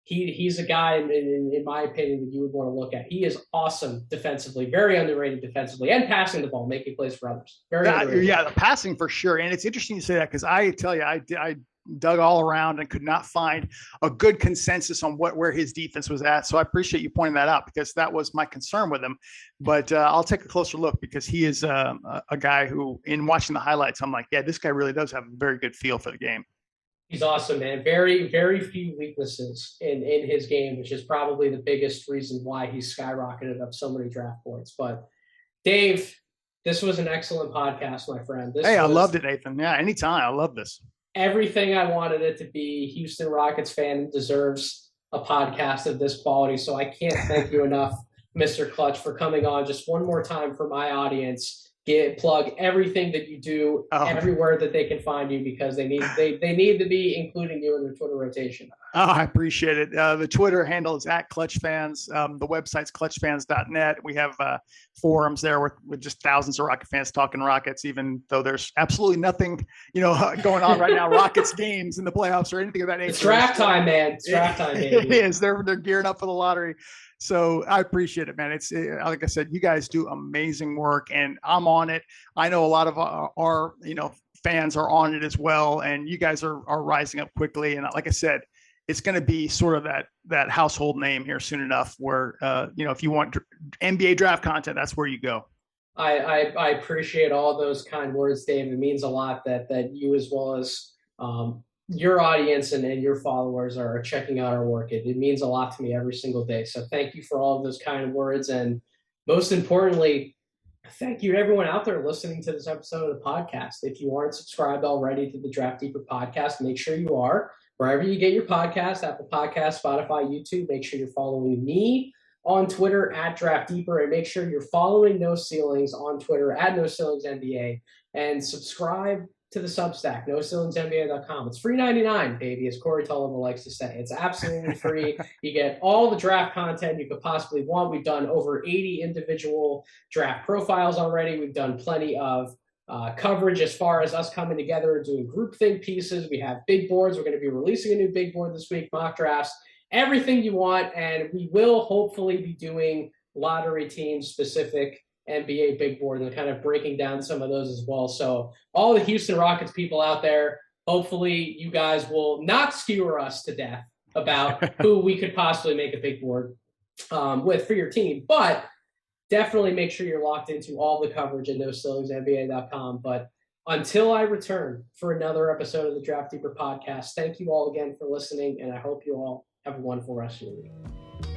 he's a guy, in my opinion, that you would want to look at. He is awesome defensively, very underrated defensively, and passing the ball, making plays for others. Yeah, the passing for sure. And it's interesting you say that because I tell you, I dug all around and could not find a good consensus on where his defense was at. So I appreciate you pointing that out because that was my concern with him. But I'll take a closer look because he is a guy who, in watching the highlights, I'm like, yeah, this guy really does have a very good feel for the game. He's awesome, man. Very, very few weaknesses in his game, which is probably the biggest reason why he's skyrocketed up so many draft boards. But Dave, this was an excellent podcast, my friend. I loved it, Nathan. Yeah, anytime. I love this. Everything I wanted it to be. Houston Rockets fan deserves a podcast of this quality. So I can't thank you enough, Mr. Clutch, for coming on just one more time for my audience. Plug everything that you do everywhere that they can find you because they need to be including you in their Twitter rotation. Oh, I appreciate it. The Twitter handle is at ClutchFans. The website's ClutchFans.net. We have forums there with just thousands of Rocket fans talking Rockets, even though there's absolutely nothing, going on right now. Rockets games in the playoffs or anything of that nature. It's draft time, man. It's draft time, baby. It is. They're gearing up for the lottery. So I appreciate it, man. It's like I said, you guys do amazing work, and I'm on it. I know a lot of our fans are on it as well, and you guys are rising up quickly. And like I said, it's going to be sort of that household name here soon enough where, if you want NBA draft content, that's where you go. I appreciate all those kind words, Dave. It means a lot that you, as well as your audience and your followers, are checking out our work. It means a lot to me every single day. So thank you for all of those kind words. And most importantly, thank you to everyone out there listening to this episode of the podcast. If you aren't subscribed already to the Draft Deeper podcast, make sure you are. Wherever you get your podcast, Apple Podcasts, Spotify, YouTube, make sure you're following me on Twitter at Draft Deeper, and make sure you're following No Ceilings on Twitter at No Ceilings NBA, and subscribe to the Substack, NoCeilingsNBA.com. It's free 99, baby, as Corey Tulliver likes to say. It's absolutely free. You get all the draft content you could possibly want. We've done over 80 individual draft profiles already. We've done plenty of coverage as far as us coming together and doing groupthink pieces. We have big boards. We're going to be releasing a new big board this week, mock drafts, everything you want. And we will hopefully be doing lottery team specific NBA big board and kind of breaking down some of those as well. So all the Houston Rockets people out there, hopefully you guys will not skewer us to death about who we could possibly make a big board with for your team. But definitely make sure you're locked into all the coverage at NoCeilingsNBA.com. But until I return for another episode of the Draft Deeper podcast, thank you all again for listening, and I hope you all have a wonderful rest of your week.